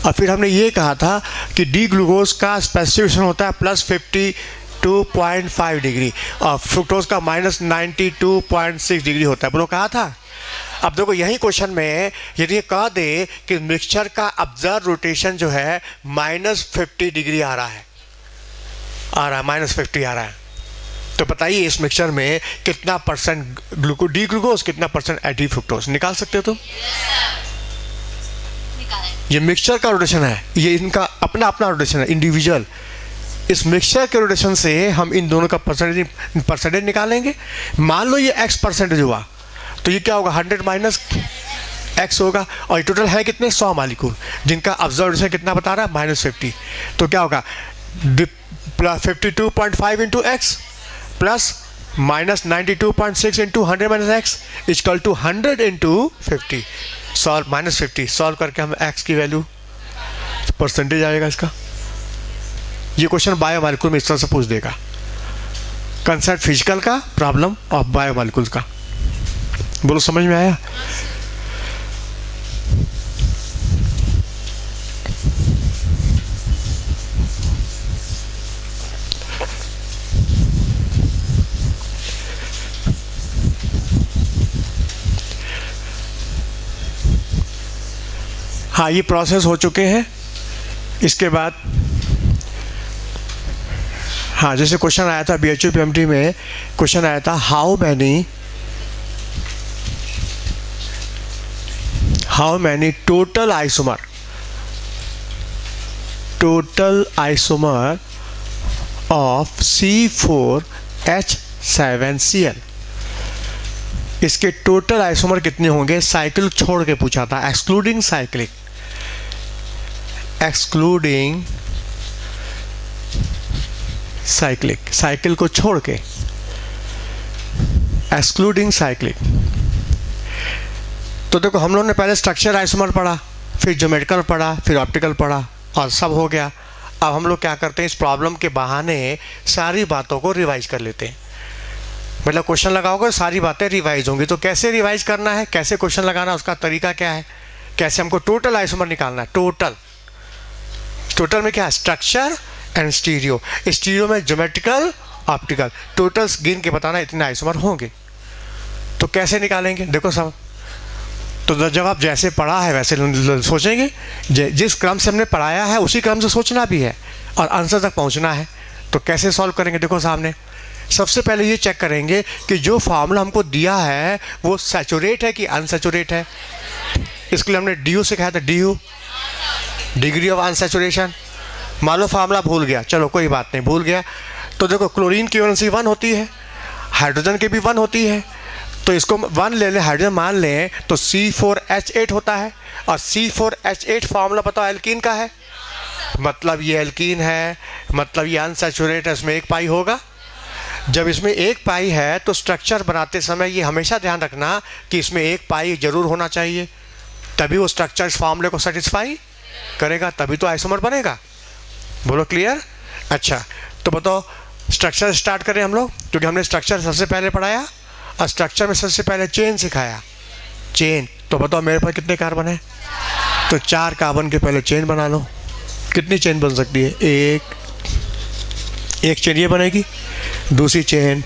और फिर हमने ये कहा था कि डी ग्लूकोज का स्पेसिफिकेशन होता है प्लस 52.5 डिग्री, और फ्रुक्टोज का माइनस 92.6 डिग्री होता है, बोलो कहा था। अब देखो, यही क्वेश्चन में यदि ये कह दे कि मिक्सचर का ऑब्जर्व रोटेशन जो है -50 डिग्री आ रहा है, -50 आ रहा है, तो बताइए इस मिक्सचर में कितना परसेंट डी ग्लूकोज, कितना परसेंट डी फ्रुक्टोज निकाल सकते हो तुम? ये मिक्सचर का रोटेशन है, ये इनका अपना अपना रोटेशन है, इंडिविजुअल। इस मिक्सचर के रोटेशन से हम इन दोनों का परसेंटेज निकालेंगे। मान लो ये x परसेंटेज हुआ, तो ये क्या होगा? 100 माइनस x होगा, और टोटल है कितने? 100 मालिक्यूल, जिनका ऑब्जर्वेशन कितना बता रहा है? -50। तो क्या होगा? 52.5 into X plus -92.6 into 100 minus X equal to 100 into 50। Solve -50 solve करके हम x की वैल्यू परसेंटेज आएगा इसका। ये क्वेश्चन बायोमॉलिक्यूल में इस तरह से पूछ देगा, कंसेप्ट फिजिकल का, प्रॉब्लम ऑफ बायोमॉलिक्यूल का। बोलो, समझ में आया? हाँ, ये प्रोसेस हो चुके हैं। इसके बाद हाँ, जैसे क्वेश्चन आया था BHU PMT में, क्वेश्चन आया था how many total isomer of C4H7Cl, इसके टोटल आइसोमर कितने होंगे? साइकिल छोड़ के पूछा था, एक्सक्लूडिंग साइकिल को छोड़ के, एक्सक्लूडिंग साइक्लिक। तो देखो, हम लोगों ने पहले स्ट्रक्चर आइसोमर पढ़ा, फिर ज्योमेट्रिकल पढ़ा, फिर ऑप्टिकल पढ़ा, और सब हो गया। अब हम लोग क्या करते हैं, इस प्रॉब्लम के बहाने सारी बातों को रिवाइज कर लेते हैं। मतलब क्वेश्चन लगाओगे, सारी बातें रिवाइज होंगी। तो कैसे रिवाइज करना है, कैसे क्वेश्चन लगाना, उसका तरीका क्या है, कैसे हमको टोटल आइसोमर निकालना है। टोटल में क्या है? स्ट्रक्चर एंड स्टीरियो में ज्योमेट्रिकल, ऑप्टिकल, टोटल्स गिन के बताना इतने आइसोमर होंगे। तो कैसे निकालेंगे? देखो सब, तो जब आप जैसे पढ़ा है वैसे सोचेंगे, जिस क्रम से हमने पढ़ाया है उसी क्रम से सोचना भी है, और आंसर तक पहुंचना है। तो कैसे सॉल्व करेंगे? देखो सामने, सबसे पहले ये चेक करेंगे कि जो फार्मूला हमको दिया है वो सैचुरेट है कि अनसैचुरेट है। इसके लिए हमने डी सिखाया था, डी डिग्री ऑफ अनसैचुरेशन। मान लो फार्मूला भूल गया, चलो कोई बात नहीं, भूल गया तो देखो क्लोरीन की वैलेंसी 1 होती है, हाइड्रोजन की भी 1 होती है, तो इसको 1 ले लें, हाइड्रोजन मान लें तो C4H8 होता है। और C4H8 फार्मूला बताओ एल्कीन का है, मतलब ये एल्कीन है, मतलब ये अनसैचुरेट है, इसमें 1 पाई होगा। जब इसमें 1 पाई है तो स्ट्रक्चर बनाते समय ये हमेशा ध्यान रखना कि इसमें 1 पाई जरूर होना चाहिए, तभी वो स्ट्रक्चर इस फार्मूले को सेटिस्फाई करेगा, तभी तो आइसोमर बनेगा। बोलो क्लियर? अच्छा, तो बताओ स्ट्रक्चर स्टार्ट करें हम लोग, क्योंकि हमने स्ट्रक्चर सबसे पहले पढ़ाया और स्ट्रक्चर में सबसे पहले चेन सिखाया। चेन, तो बताओ मेरे पास कितने कार्बन है? तो 4 कार्बन के पहले चेन बना लो। कितनी चेन बन सकती है? एक चेन ये बनेगी, दूसरी चेन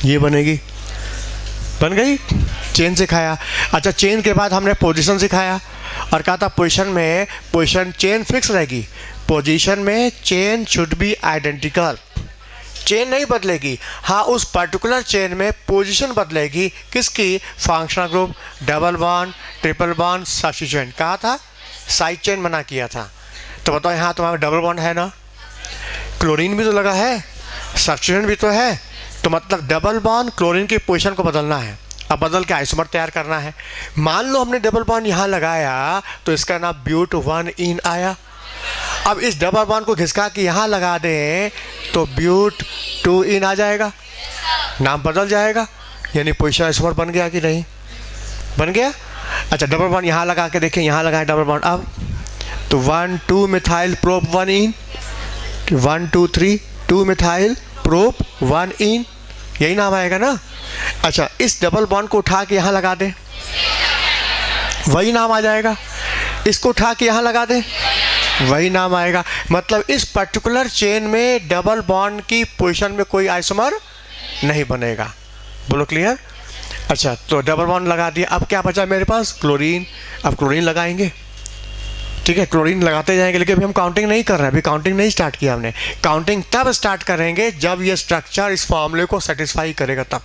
ये बनेगी, बन गई। चेन सिखाया। अच्छा, चेन के बाद हमने पोजीशन सिखाया और कहा था पोजीशन चेन फिक्स रहेगी, पोजीशन में chain should be identical, chain नहीं बदलेगी। हाँ, उस पर्टिकुलर चेन में पोजीशन बदलेगी, किसकी? Functional group, double bond, triple bond, substituent. कहा था साइड चेन बना किया था। तो बताओ यहाँ तुम्हारा डबल बॉन्ड है ना, क्लोरीन भी तो लगा है, सब्स्टिट्यूएंट भी तो है, तो मतलब डबल बॉन्ड क्लोरीन की पोजीशन को बदलना है। अब बदल के आइसोमर तैयार करना है। मान लो हमने डबल बॉन्ड यहाँ लगाया तो इसका नाम ब्यूट 1 आया। अब इस डबल बॉन्ड को घिसका के यहाँ लगा दें तो ब्यूट 2 आ जाएगा, नाम बदल जाएगा, यानी पोजीशन आइसोमर बन गया कि नहीं? बन गया। अच्छा, डबल बॉन्ड यहाँ लगा के देखें, यहाँ लगाए डबल बॉन्ड, अब तो 1,2 मिथाइल प्रोप 1 1 2 3 2 मिथाइल प्रोप 1 यही नाम आएगा ना। अच्छा, इस डबल बॉन्ड को उठा के यहाँ लगा दें, वही नाम आ जाएगा। इसको उठा के यहाँ लगा दें, वही नाम आएगा। मतलब इस पर्टिकुलर चेन में डबल बॉन्ड की पोजीशन में कोई आइसोमर नहीं बनेगा। बोलो क्लियर? अच्छा, तो डबल बॉन्ड लगा दिया, अब क्या बचा मेरे पास? क्लोरीन। अब क्लोरीन लगाएंगे, ठीक है, क्लोरीन लगाते जाएंगे, लेकिन अभी हम काउंटिंग नहीं कर रहे हैं, अभी काउंटिंग नहीं स्टार्ट किया हमने। काउंटिंग तब स्टार्ट करेंगे जब ये स्ट्रक्चर इस फॉर्मूले को सेटिस्फाई करेगा, तब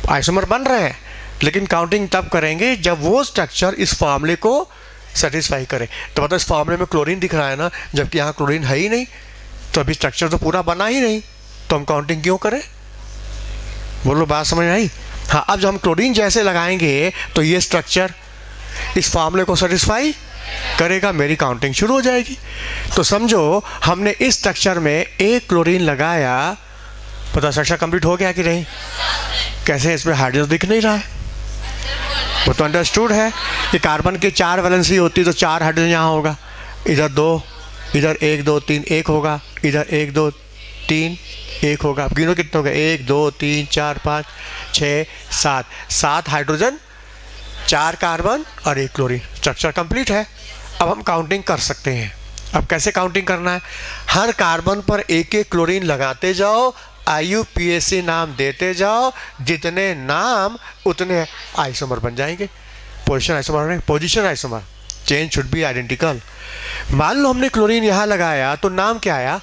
आइसोमर बन रहे हैं, लेकिन काउंटिंग तब करेंगे जब वो स्ट्रक्चर इस फॉर्मूले को सेटिस्फाई करे। तो मतलब इस फॉर्मूले में क्लोरीन दिख रहा है ना, जबकि यहाँ क्लोरीन है ही नहीं, तो अभी स्ट्रक्चर तो पूरा बना ही नहीं, तो हम काउंटिंग क्यों करें? बोलो, बात समझ आई? हाँ, अब जब हम क्लोरीन जैसे लगाएंगे तो ये स्ट्रक्चर इस फॉर्मूले को सेटिस्फाई करेगा, मेरी काउंटिंग शुरू हो जाएगी। तो समझो हमने इस स्ट्रक्चर में एक क्लोरीन लगाया, पता स्ट्रक्चर कंप्लीट हो गया कि नहीं? कैसे? इसमें हाइड्रोजन दिख नहीं रहा है, वो तो अंडरस्टूड है कि कार्बन की 4 वैलेंसी होती तो 4 हाइड्रोजन यहाँ होगा, इधर 2, इधर 1 2 3 1 होगा, इधर 1 2 3 1 होगा। अब गिनो कितने हो गए? 1 2 3 4 5 6 7 7 हाइड्रोजन, 4 कार्बन और 1 क्लोरीन, स्ट्रक्चर कंप्लीट है। अब हम काउंटिंग कर सकते हैं। अब कैसे काउंटिंग करना है? हर कार्बन पर एक एक क्लोरीन लगाते जाओ, IUPAC नाम देते जाओ, जितने नाम उतने आइसोमर बन जाएंगे। Position isomer, position isomer, chain should be identical. मान लो हमने क्लोरीन यहाँ लगाया तो नाम क्या आया?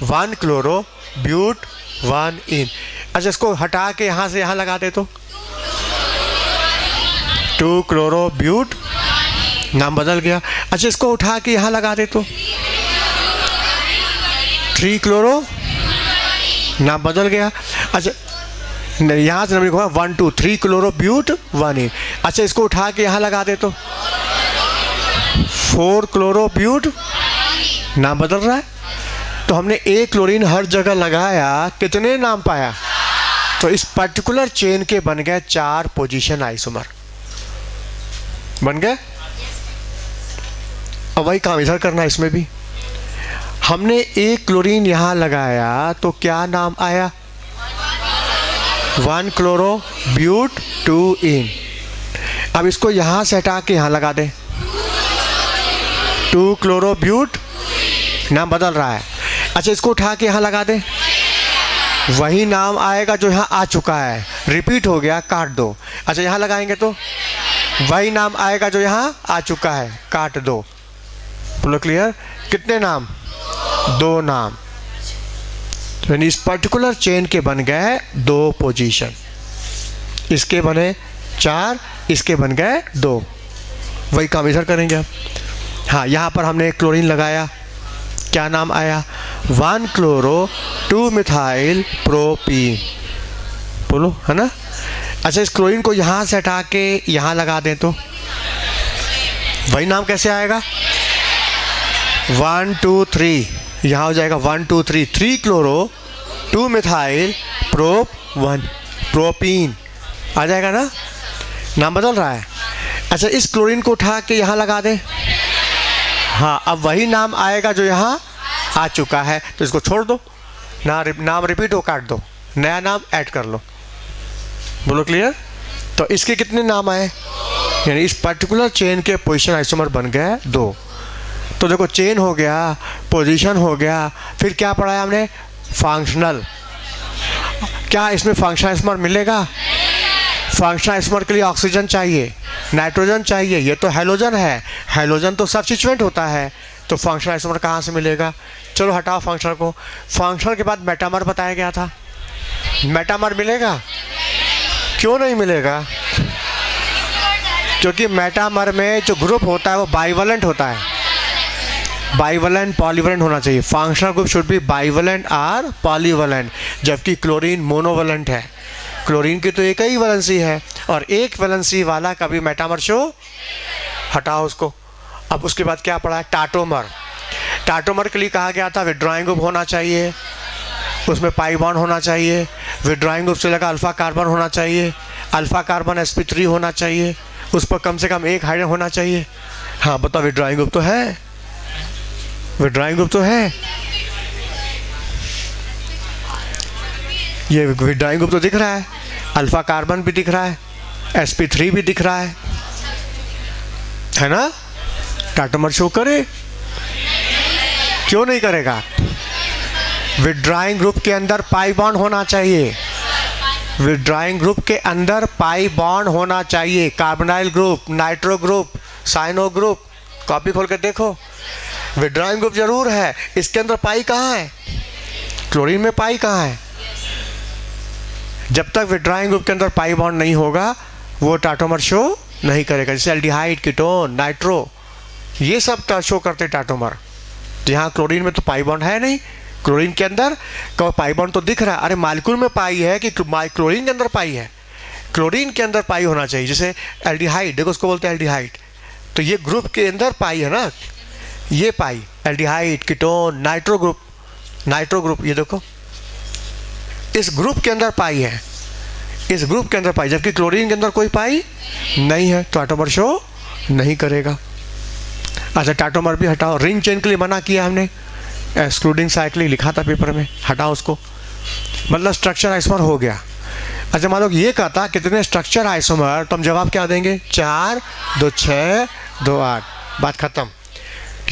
1 क्लोरो ब्यूट 1 अच्छा, इसको हटा के यहाँ से यहाँ लगा दे तो 2 क्लोरो ब्यूट, नाम बदल गया। अच्छा, इसको उठा के यहाँ लगा दे तो 3 क्लोरो, नाम बदल गया। अच्छा, यहाँ से नंबर 1 2 3 क्लोरो ब्यूट 1 अच्छा, इसको उठा के यहाँ लगा दे तो 4 क्लोरो ब्यूट, नाम बदल रहा है। तो हमने एक क्लोरीन हर जगह लगाया, कितने नाम पाया? तो इस पर्टिकुलर चेन के बन गए 4 पोजीशन आइसोमर बन गए। अब वही काम इधर करना है, इसमें भी हमने एक क्लोरीन यहाँ लगाया तो क्या नाम आया? 1 क्लोरो ब्यूट 2 अब इसको यहाँ से हटा के यहाँ लगा दें, 2 क्लोरो ब्यूट, नाम बदल रहा है। अच्छा, इसको उठा के यहाँ लगा दें, वही नाम आएगा जो यहाँ आ चुका है, रिपीट हो गया, काट दो। अच्छा, यहाँ लगाएंगे तो वही नाम आएगा जो यहाँ आ चुका है, काट दो। बोलो क्लियर? कितने नाम? 2 नाम। यानी इस पर्टिकुलर चेन के बन गए 2 पोजीशन, इसके बने 4, इसके बन गए 2। वही काम इधर करेंगे हम। हाँ, यहाँ पर हमने क्लोरीन लगाया, क्या नाम आया? 1 क्लोरो 2 मिथाइल प्रोपीन। बोलो, है ना? अच्छा, इस क्लोरीन को यहाँ से हटा के यहाँ लगा दें तो वही नाम कैसे आएगा? 1 2 3, यहाँ हो जाएगा 1 2 3, 3 क्लोरो 2 मिथाइल प्रोपीन आ जाएगा ना? नाम बदल रहा है। अच्छा, इस क्लोरीन को उठा के यहाँ लगा दें। हाँ, अब वही नाम आएगा जो यहाँ आ चुका है, तो इसको छोड़ दो, नाम रिपीट हो, काट दो, नया नाम ऐड कर लो। बोलो क्लियर? तो इसके कितने नाम आए? यानी इस पर्टिकुलर चेन के पोजीशन आइसोमर बन गए 2। तो देखो, चेन हो गया, पोजीशन हो गया, फिर क्या पढ़ाया हमने? फंक्शनल। क्या इसमें फंक्शनल आइसोमर मिलेगा? फंक्शनल आइसोमर के लिए ऑक्सीजन चाहिए, नाइट्रोजन चाहिए, ये तो हैलोजन है, हैलोजन तो सब्स्टिट्यूएंट होता है, तो फंक्शनल आइसोमर कहाँ से मिलेगा? चलो हटाओ फंक्शनल को। फंक्शनल के बाद मेटामर बताया गया था, मेटामर मिलेगा? क्यों नहीं मिलेगा? क्योंकि मेटामर में जो ग्रुप होता है वो बाइवलेंट होता है, बाइवलेंट पॉलीवलेंट होना चाहिए। फंक्शनल ग्रुप शुड बी बाइवलेंट और पॉलीवलेंट, जबकि क्लोरीन मोनोवलेंट है। क्लोरीन की तो एक ही वैलेंसी है, और एक वैलेंसी वाला कभी मेटामर शो, हटाओ उसको। अब उसके बाद क्या पढ़ा है? टाटोमर। टाटोमर के लिए कहा गया था विड्रॉइंग ग्रुप होना चाहिए, उसमें पाई बॉन्ड होना चाहिए, विड्रॉइंग ग्रुप से लगा अल्फा कार्बन होना चाहिए, अल्फा कार्बन sp3 होना चाहिए, उस पर कम से कम एक हाइड्रोजन होना चाहिए। हाँ बताओ, विड्रॉइंग ग्रुप तो है, विड्रॉइंग ग्रुप तो है, ये विड्रॉइंग ग्रुप तो दिख रहा है, अल्फा कार्बन भी दिख रहा है, sp3 भी दिख रहा है ना? टाटोमर शो करे? क्यों नहीं करेगा? विड्रॉइंग ग्रुप के अंदर पाई बॉन्ड होना चाहिए, विड्रॉइंग ग्रुप के अंदर पाई बॉन्ड होना चाहिए। Carbonyl group, nitro group, cyano group, copy खोल के देखो, विड्रॉइंग ग्रुप जरूर है, इसके अंदर पाई कहाँ है? क्लोरीन में पाई कहाँ है? जब तक विड्रॉइंग ग्रुप के अंदर पाई बॉन्ड नहीं होगा वो टाटोमर शो नहीं करेगा। जैसे एल्डिहाइड, कीटोन, नाइट्रो, ये सब शो करते टाटोमर। तो यहाँ क्लोरीन में तो पाई बॉन्ड है नहीं, क्लोरीन के अंदर का पाई बॉन्ड तो दिख रहा है। अरे मालिक्यूल में पाई है कि क्लोरीन के अंदर पाई है? क्लोरीन के अंदर पाई होना चाहिए। जैसे एल्डिहाइड, देखो उसको बोलते हैं एल्डिहाइड, तो ये ग्रुप के अंदर पाई है ना, ये पाई एल्डिहाइड, कीटोन, नाइट्रो ग्रुप, ये देखो इस ग्रुप के अंदर पाई है, इस ग्रुप के अंदर पाई, जबकि क्लोरीन के अंदर कोई पाई नहीं है, तो टाटोमर शो नहीं करेगा। अच्छा, टाटोमर भी हटाओ। रिंग चेन के लिए मना किया हमने, एक्सक्लूडिंग साइक्लिक लिखा था पेपर में, हटाओ उसको, मतलब स्ट्रक्चर आइसोमर हो गया। अच्छा, मान लो ये कहता कितने स्ट्रक्चर आइसोमर, तो हम जवाब क्या देंगे? 4 2 6 2 8, बात खत्म।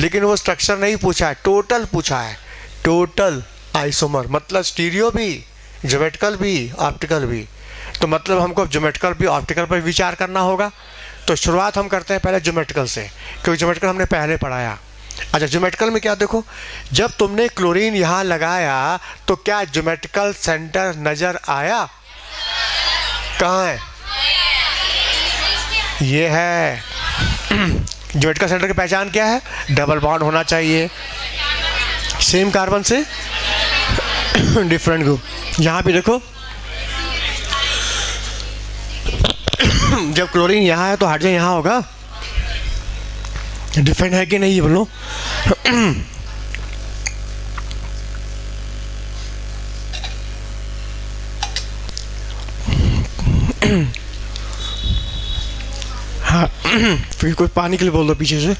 लेकिन वो स्ट्रक्चर नहीं पूछा है, टोटल पूछा है, टोटल आइसोमर, मतलब स्टीरियो भी, ज्योमेट्रिकल भी, ऑप्टिकल भी। तो मतलब हमको ज्योमेट्रिकल भी ऑप्टिकल पर विचार करना होगा। तो शुरुआत हम करते हैं पहले ज्योमेट्रिकल से, क्योंकि ज्योमेट्रिकल हमने पहले पढ़ाया। अच्छा, ज्योमेट्रिकल में क्या देखो, जब तुमने क्लोरीन यहाँ लगाया तो क्या ज्योमेट्रिकल सेंटर नजर आया? कहाँ है? ये है। ज्योमेट्रिकल सेंटर की पहचान क्या है? डबल बॉन्ड होना चाहिए, सेम कार्बन से डिफरेंट ग्रुप। यहाँ भी देखो, जब क्लोरीन यहाँ है तो हाइड्रोजन यहाँ होगा, डिफरेंट है कि नहीं ये बोलो? हाँ, फिर कोई पानी के लिए बोल दो पीछे से।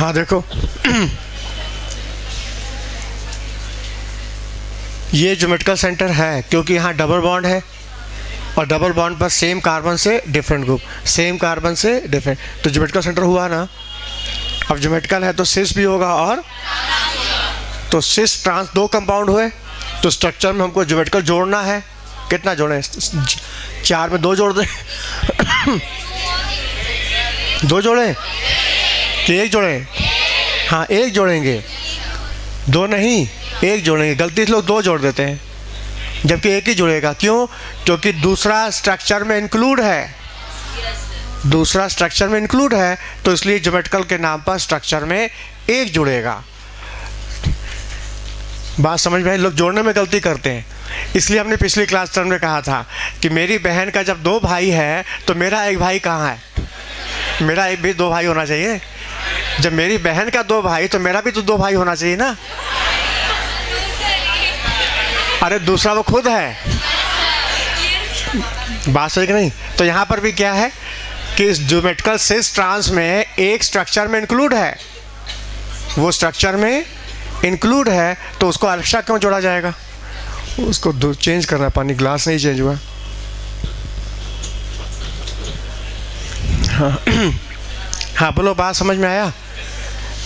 हाँ देखो ये ज्योमेट्रिकल सेंटर है क्योंकि यहाँ डबल बॉन्ड है और डबल बॉन्ड पर सेम कार्बन से डिफरेंट ग्रुप, सेम कार्बन से डिफरेंट, तो ज्योमेट्रिकल सेंटर हुआ ना। अब ज्योमेट्रिकल है तो सिस भी होगा, और तो सिस ट्रांस दो कंपाउंड हुए, तो स्ट्रक्चर में हमको ज्योमेट्रिकल जोड़ना है। कितना जोड़ें? 4 में 2 जोड़ दें। 2 जोड़ें कि 1 जोड़ें? हाँ 1 जोड़ेंगे, 2 नहीं 1 जोड़ेंगे। गलती से लोग 2 जोड़ देते हैं जबकि 1 ही जुड़ेगा। क्यों? क्योंकि दूसरा स्ट्रक्चर में इंक्लूड है, दूसरा स्ट्रक्चर में इंक्लूड है, तो इसलिए ज्योमेट्रिकल के नाम पर स्ट्रक्चर में 1 जुड़ेगा। बात समझ में? लोग जोड़ने में गलती करते हैं। इसलिए हमने पिछली क्लास टर्म में कहा था कि मेरी बहन का जब 2 भाई है तो मेरा 1 भाई कहाँ है? मेरा एक भी 2 भाई होना चाहिए। जब मेरी बहन का 2 भाई तो मेरा भी तो 2 भाई होना चाहिए ना। अरे दूसरा वो खुद है। बात सही कि नहीं? तो यहाँ पर भी क्या है कि इस ज्योमेट्रिकल सिस ट्रांस में एक स्ट्रक्चर में इंक्लूड है, वो स्ट्रक्चर में इंक्लूड है, तो उसको अलग क्यों जोड़ा जाएगा? उसको चेंज करना, पानी ग्लास नहीं चेंज हुआ। हाँ हाँ बोलो, बात समझ में आया?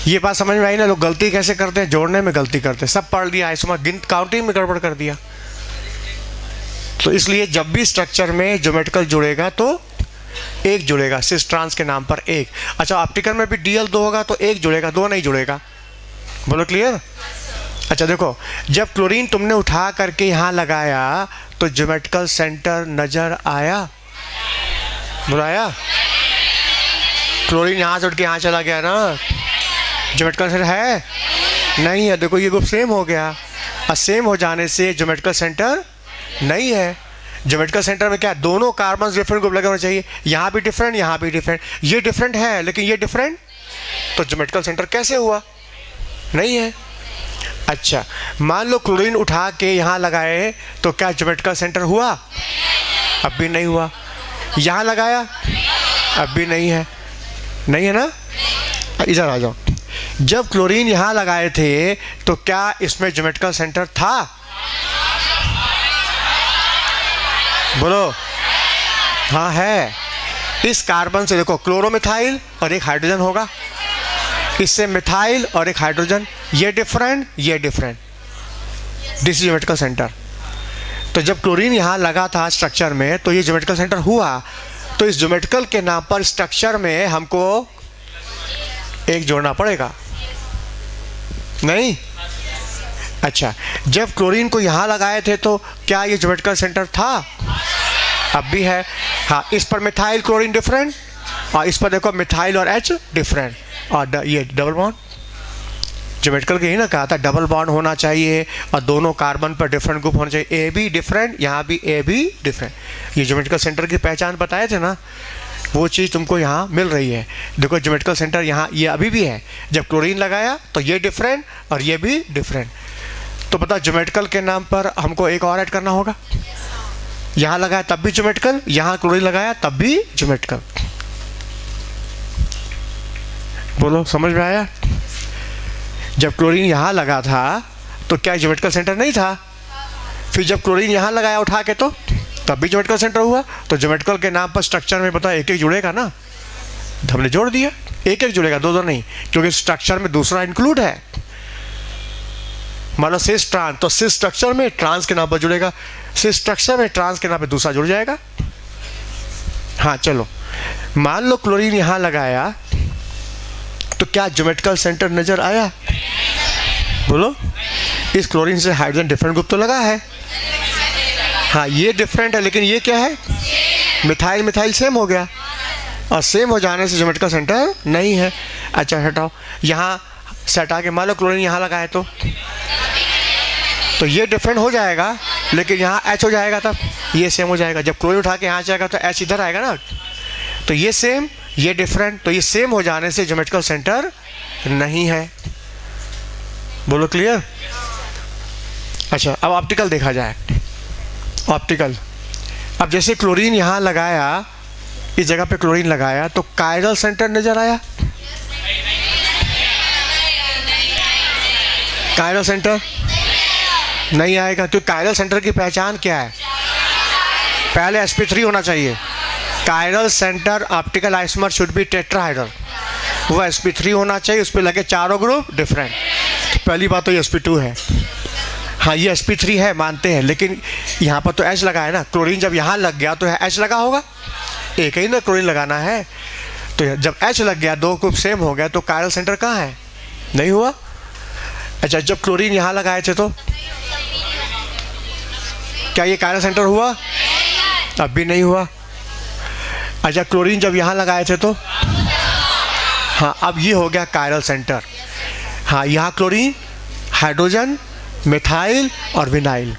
ये बात समझ में आई ना? लोग गलती कैसे करते हैं? जोड़ने में गलती करते हैं। सब पढ़ लिया, इसमें गिनती काउंटिंग में गड़बड़ कर दिया। तो इसलिए जब भी स्ट्रक्चर में ज्योमेट्रिकल जुड़ेगा तो 1 जुड़ेगा, सिस ट्रांस के नाम पर 1। अच्छा ऑप्टिकल में भी DL 2 होगा तो 1 जुड़ेगा, 2 नहीं जुड़ेगा। बोलो क्लियर? अच्छा देखो, जब क्लोरीन तुमने उठा करके यहाँ लगाया तो ज्योमेट्रिकल सेंटर नजर आया? बोलो आया? क्लोरीन यहाँ से उठ के यहाँ चला गया ना, ज्योमेट्रिकल सेंटर है? नहीं है। देखो ये ग्रुप सेम हो गया, और सेम हो जाने से ज्योमेट्रिकल सेंटर नहीं है। ज्योमेट्रिकल सेंटर में क्या, दोनों कार्बन डिफरेंट ग्रुप लगे होने चाहिए। यहाँ भी डिफरेंट, यहाँ भी डिफरेंट। ये डिफरेंट है लेकिन ये डिफरेंट, तो ज्योमेट्रिकल सेंटर कैसे हुआ? नहीं है। अच्छा मान लो क्लोरीन उठा के यहाँ लगाए तो क्या ज्योमेट्रिकल सेंटर हुआ? अब भी नहीं हुआ। यहाँ लगाया, अब भी नहीं है। नहीं है ना? इधर आ जाओ। जब क्लोरीन यहाँ लगाए थे तो क्या इसमें ज्योमेट्रिकल सेंटर था? बोलो हाँ है। इस कार्बन से देखो क्लोरोमिथाइल और एक हाइड्रोजन होगा, इससे मिथाइल और एक हाइड्रोजन, ये डिफरेंट, ये डिफरेंट, दिस ज्योमेट्रिकल सेंटर। तो जब क्लोरीन यहाँ लगा था स्ट्रक्चर में तो ये ज्योमेट्रिकल सेंटर हुआ। तो इस ज्योमेट्रिकल के नाम पर स्ट्रक्चर में हमको 1 जोड़ना पड़ेगा, नहीं? अच्छा जब क्लोरीन को यहाँ लगाए थे तो क्या ये ज्योमेट्रिकल सेंटर था? अब भी है। हाँ इस पर मिथाइल क्लोरीन डिफरेंट, और इस पर देखो मिथाइल और H डिफरेंट, और ये डबल बॉन्ड। ज्योमेट्रिकल के ही ना कहा था डबल बॉन्ड होना चाहिए और दोनों कार्बन पर डिफरेंट ग्रुप होना चाहिए। A भी डिफरेंट, यहाँ भी A भी डिफरेंट। ये ज्योमेट्रिकल सेंटर की पहचान बताए थे ना, वो चीज़ तुमको यहाँ मिल रही है। देखो ज्योमेट्रिकल सेंटर यहाँ ये अभी भी है। जब क्लोरीन लगाया तो ये डिफरेंट और ये भी डिफरेंट। तो पता ज्योमेट्रिकल के नाम पर हमको एक और ऐड करना होगा। यहाँ लगाया तब भी ज्योमेट्रिकल, यहाँ क्लोरीन लगाया तब भी ज्योमेट्रिकल। बोलो समझ में आया? जब क्लोरीन यहाँ लगा था तो क्या ज्योमेट्रिकल सेंटर नहीं था? फिर जब क्लोरीन यहाँ लगाया उठा के तो तब भी ज्योमेट्रिकल सेंटर हुआ। तो ज्योमेट्रिकल के नाम पर स्ट्रक्चर में पता 1-1 जुड़ेगा ना, हमने जोड़ दिया। 1-1 जुड़ेगा, 2-2 नहीं, क्योंकि स्ट्रक्चर में दूसरा इंक्लूड है। मान लो सिस ट्रांस, तो सिस स्ट्रक्चर में ट्रांस के नाम पर जुड़ेगा, सिस स्ट्रक्चर में ट्रांस के नाम पर दूसरा जुड़ जाएगा। हाँ चलो मान लो क्लोरीन यहाँ लगाया तो क्या ज्योमेट्रिकल सेंटर नजर आया? बोलो इस क्लोरीन से हाइड्रोजन डिफरेंट ग्रुप तो लगा है। हाँ ये डिफरेंट है लेकिन ये क्या है? मिथाइल मिथाइल सेम हो गया, और सेम हो जाने से ज्योमेट्रिकल सेंटर नहीं है। अच्छा हटाओ, यहाँ से हटा के मान लो क्लोरीन यहाँ लगाए तो ये डिफरेंट हो जाएगा, लेकिन यहाँ H हो जाएगा, तब ये सेम हो जाएगा। जब क्लोरीन उठा के यहाँ जाएगा तो H इधर आएगा ना, तो ये सेम ये डिफरेंट, तो ये सेम हो जाने से ज्योमेट्रिकल सेंटर नहीं है। बोलो क्लियर? अच्छा अब ऑप्टिकल देखा जाए। ऑप्टिकल, अब जैसे क्लोरीन यहाँ लगाया, इस जगह पे क्लोरीन लगाया तो कायरल सेंटर नजर आया? कायरल सेंटर नहीं आएगा, क्योंकि कायरल सेंटर की पहचान क्या है? पहले sp3 होना चाहिए। Chiral centre optical isomer should be tetrahedral, वो sp3 होना चाहिए, उस पर लगे चारों ग्रुप डिफरेंट। तो पहली बात तो ये sp2 है। हाँ ये sp3 है मानते हैं, लेकिन यहाँ पर तो H लगा है ना, क्लोरीन जब यहाँ लग गया तो H लगा होगा, एक ही ना क्लोरीन लगाना है। तो जब H लग गया, दो ग्रुप सेम हो गया, तो कायरल सेंटर कहाँ है? नहीं हुआ। अच्छा जब क्लोरीन यहाँ लगाए थे तो क्या ये कायरल सेंटर हुआ? अब भी नहीं हुआ। अच्छा क्लोरीन जब यहाँ लगाए थे तो हाँ अब ये हो गया कायरल सेंटर। हाँ यहाँ क्लोरीन, हाइड्रोजन, मिथाइल और विनाइल,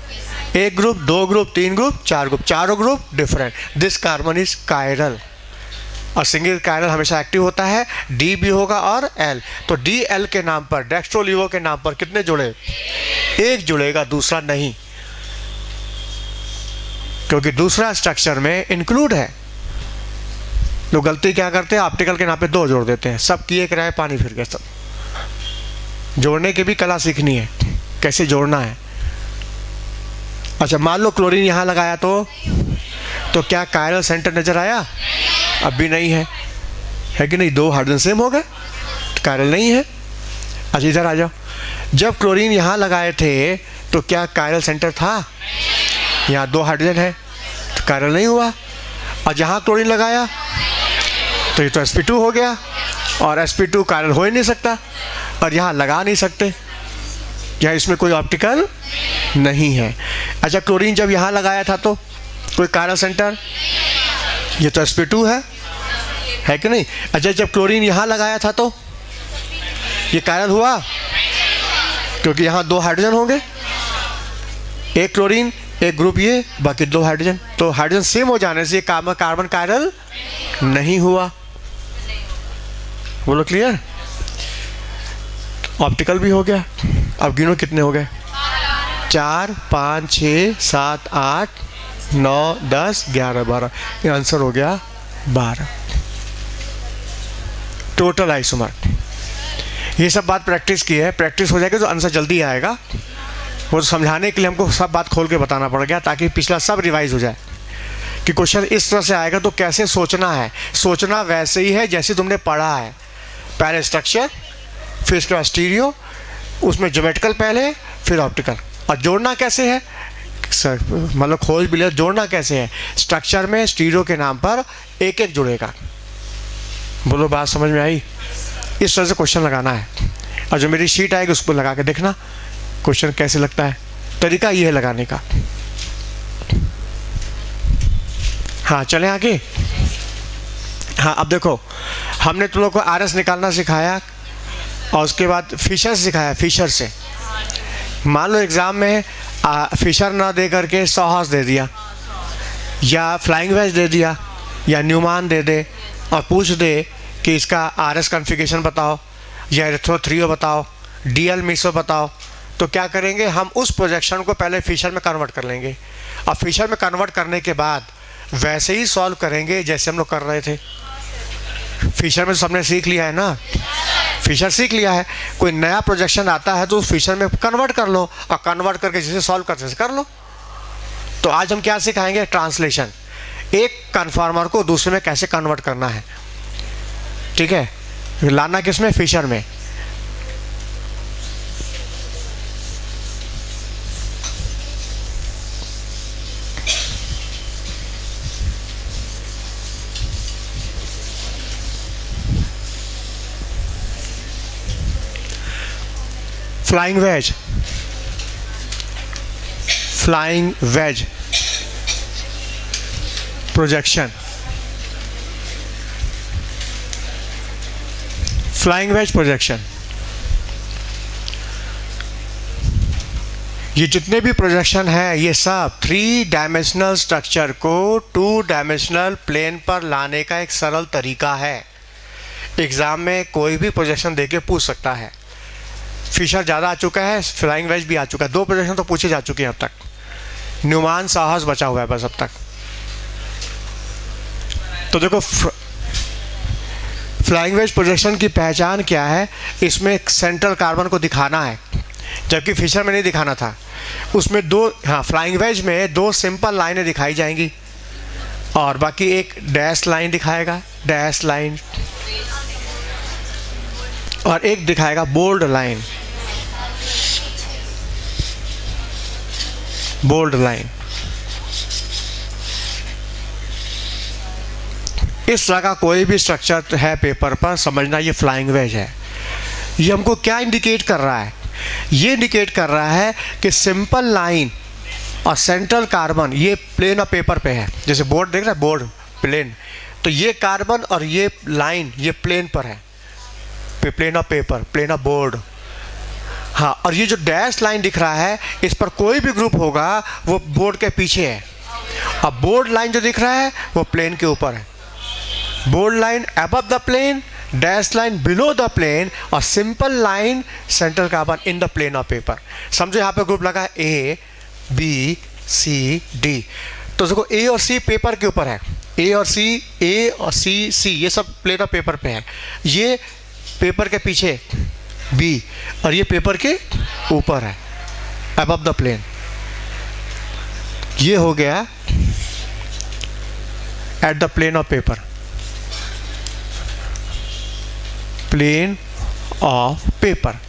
एक ग्रुप, दो ग्रुप, तीन ग्रुप, चार ग्रुप, चारों group different. This carbon is chiral. और सिंगल कायरल हमेशा एक्टिव होता है, डी भी होगा और एल। तो डी एल के नाम पर, डेक्स्ट्रोलिवो के नाम पर कितने जुड़े? एक जुड़ेगा, दूसरा नहीं, क्योंकि दूसरा स्ट्रक्चर में इंक्लूड है। लोग गलती क्या करते हैं, ऑप्टिकल के नाम पे दो जोड़ देते हैं, सब किए किराए पानी फिर गए। सब जोड़ने की भी कला सीखनी है, कैसे जोड़ना है। अच्छा मान लो क्लोरीन यहाँ लगाया तो क्या कायरल सेंटर नजर आया? अब भी नहीं है कि नहीं? दो हाइड्रोजन सेम हो गए, कायरल नहीं है। अच्छा इधर आ जाओ, जब क्लोरीन यहाँ लगाए थे तो क्या कायरल सेंटर था? यहाँ दो हाइड्रोजन है, तो कायरल नहीं हुआ। और जहाँ क्लोरीन लगाया तो ये तो sp2 हो गया, और sp2 कायरल हो ही नहीं सकता, और यहाँ लगा नहीं सकते, यहाँ इसमें कोई ऑप्टिकल नहीं है। अच्छा क्लोरीन जब यहाँ लगाया था तो कोई कायरल सेंटर, ये तो sp2 है कि नहीं? अच्छा जब क्लोरीन यहाँ लगाया था तो ये कायरल हुआ, क्योंकि यहाँ दो हाइड्रोजन होंगे, एक क्लोरीन एक ग्रुप ये, बाकी दो हाइड्रोजन, तो हाइड्रोजन सेम हो जाने से कार्बन कायरल नहीं हुआ। बोलो क्लियर? ऑप्टिकल भी हो गया। अब गिनो कितने हो गए? 4, 5, 6, 7, 8, 9, 10, 11, 12। ये आंसर हो गया 12 टोटल आइसोमर। ये सब बात प्रैक्टिस की है, प्रैक्टिस हो जाएगी तो आंसर जल्दी आएगा। वो समझाने के लिए हमको सब बात खोल के बताना पड़ गया, ताकि पिछला सब रिवाइज हो जाए कि क्वेश्चन इस तरह से आएगा तो कैसे सोचना है। सोचना वैसे ही है जैसे तुमने पढ़ा है, पहले स्ट्रक्चर, फिर इसके बाद स्टीरियो, उसमें ज्योमेट्रिकल पहले, फिर ऑप्टिकल। और जोड़ना कैसे है, मतलब खोज भी ले, जोड़ना कैसे है? स्ट्रक्चर में स्टीरियो के नाम पर एक एक जुड़ेगा। बोलो बात समझ में आई? इस तरह से क्वेश्चन लगाना है, और जो मेरी शीट आएगी उसको लगा के देखना क्वेश्चन कैसे लगता है। तरीका ये है लगाने का। हाँ चलें आगे। हाँ अब देखो, हमने तुम लोग को RS निकालना सिखाया, और उसके बाद फिशर सिखाया। फिशर से मान लो एग्ज़ाम में फिशर ना दे करके सॉहर्स दे दिया, या फ्लाइंग वेज दे दिया, या न्यूमान दे दे, और पूछ दे कि इसका RS कॉन्फ़िगरेशन बताओ, या एरिथ्रो बताओ, DL मीसो बताओ, तो क्या करेंगे हम? उस प्रोजेक्शन को पहले फिशर में कन्वर्ट कर लेंगे, और फिशर में कन्वर्ट करने के बाद वैसे ही सॉल्व करेंगे जैसे हम लोग कर रहे थे। फिशर में तो सबने सीख लिया है ना, फिशर सीख लिया है। कोई नया प्रोजेक्शन आता है तो उस फिशर में कन्वर्ट कर लो, और कन्वर्ट करके जैसे सॉल्व करते कर लो। तो आज हम क्या सिखाएंगे? ट्रांसलेशन, एक कन्फॉर्मर को दूसरे में कैसे कन्वर्ट करना है। ठीक है, लाना किसमें? फिशर में। Flying wedge, flying wedge projection, flying wedge projection. ये जितने भी प्रोजेक्शन है ये सब 3 डायमेंशनल स्ट्रक्चर को 2 डायमेंशनल प्लेन पर लाने का एक सरल तरीका है। एग्ज़ाम में कोई भी प्रोजेक्शन देके पूछ सकता है। फिशर ज़्यादा आ चुका है, फ्लाइंग वेज भी आ चुका है, 2 प्रोजेक्शन तो पूछे जा चुके हैं अब तक। न्यूमान साहस बचा हुआ है बस अब तक। तो देखो फ्लाइंग वेज प्रोजेक्शन की पहचान क्या है? इसमें सेंट्रल कार्बन को दिखाना है जबकि फिशर में नहीं दिखाना था। उसमें दो, हाँ, फ्लाइंग वेज में दो सिंपल लाइनें दिखाई जाएंगी और बाकी एक डैश लाइन दिखाएगा, डैश लाइन, और एक दिखाएगा बोल्ड लाइन, बोल्ड लाइन। इस तरह का कोई भी स्ट्रक्चर है पेपर पर, समझना ये फ्लाइंग वेज है। ये हमको क्या इंडिकेट कर रहा है? ये इंडिकेट कर रहा है कि सिंपल लाइन और सेंट्रल कार्बन ये प्लेन ऑफ पेपर पे है। जैसे बोर्ड देख रहे हैं, बोर्ड प्लेन, तो ये कार्बन और ये लाइन ये प्लेन पर है, plane of paper, plane of board. हाँ, और ये जो डैश लाइन दिख रहा है, इस पर कोई भी ग्रुप होगा वो बोर्ड के पीछे है, और बोर्ड लाइन जो दिख रहा है वो प्लेन के ऊपर है। Bold line above the plane, dash line below the plane, और simple line central carbon in the plane of paper. समझो यहाँ पे ग्रुप लगा A, B, C, D। तो देखो A और C पेपर के ऊपर है, A और C ये सब प्लेन ऑफ पेपर पे है। ये पेपर के पीछे B, और ये पेपर के ऊपर है above द प्लेन। ये हो गया at the plane of paper, plane of paper.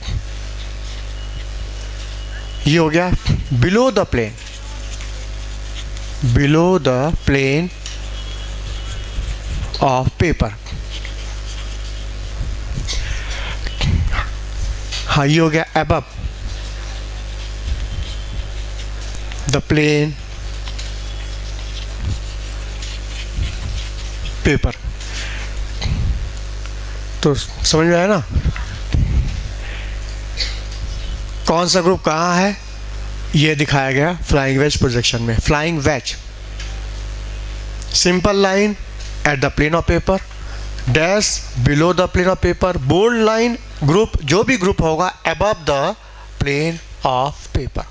ये हो गया below the plane, below the plane of paper. हाँ, ये हो गया above द प्लेन पेपर। तो समझ में आया ना कौन सा ग्रुप कहाँ है? ये दिखाया गया फ्लाइंग वेज प्रोजेक्शन में। Flying wedge, simple line at the plane of paper, dash below the plane of paper, bold line group, जो भी ग्रुप होगा above the plane of paper.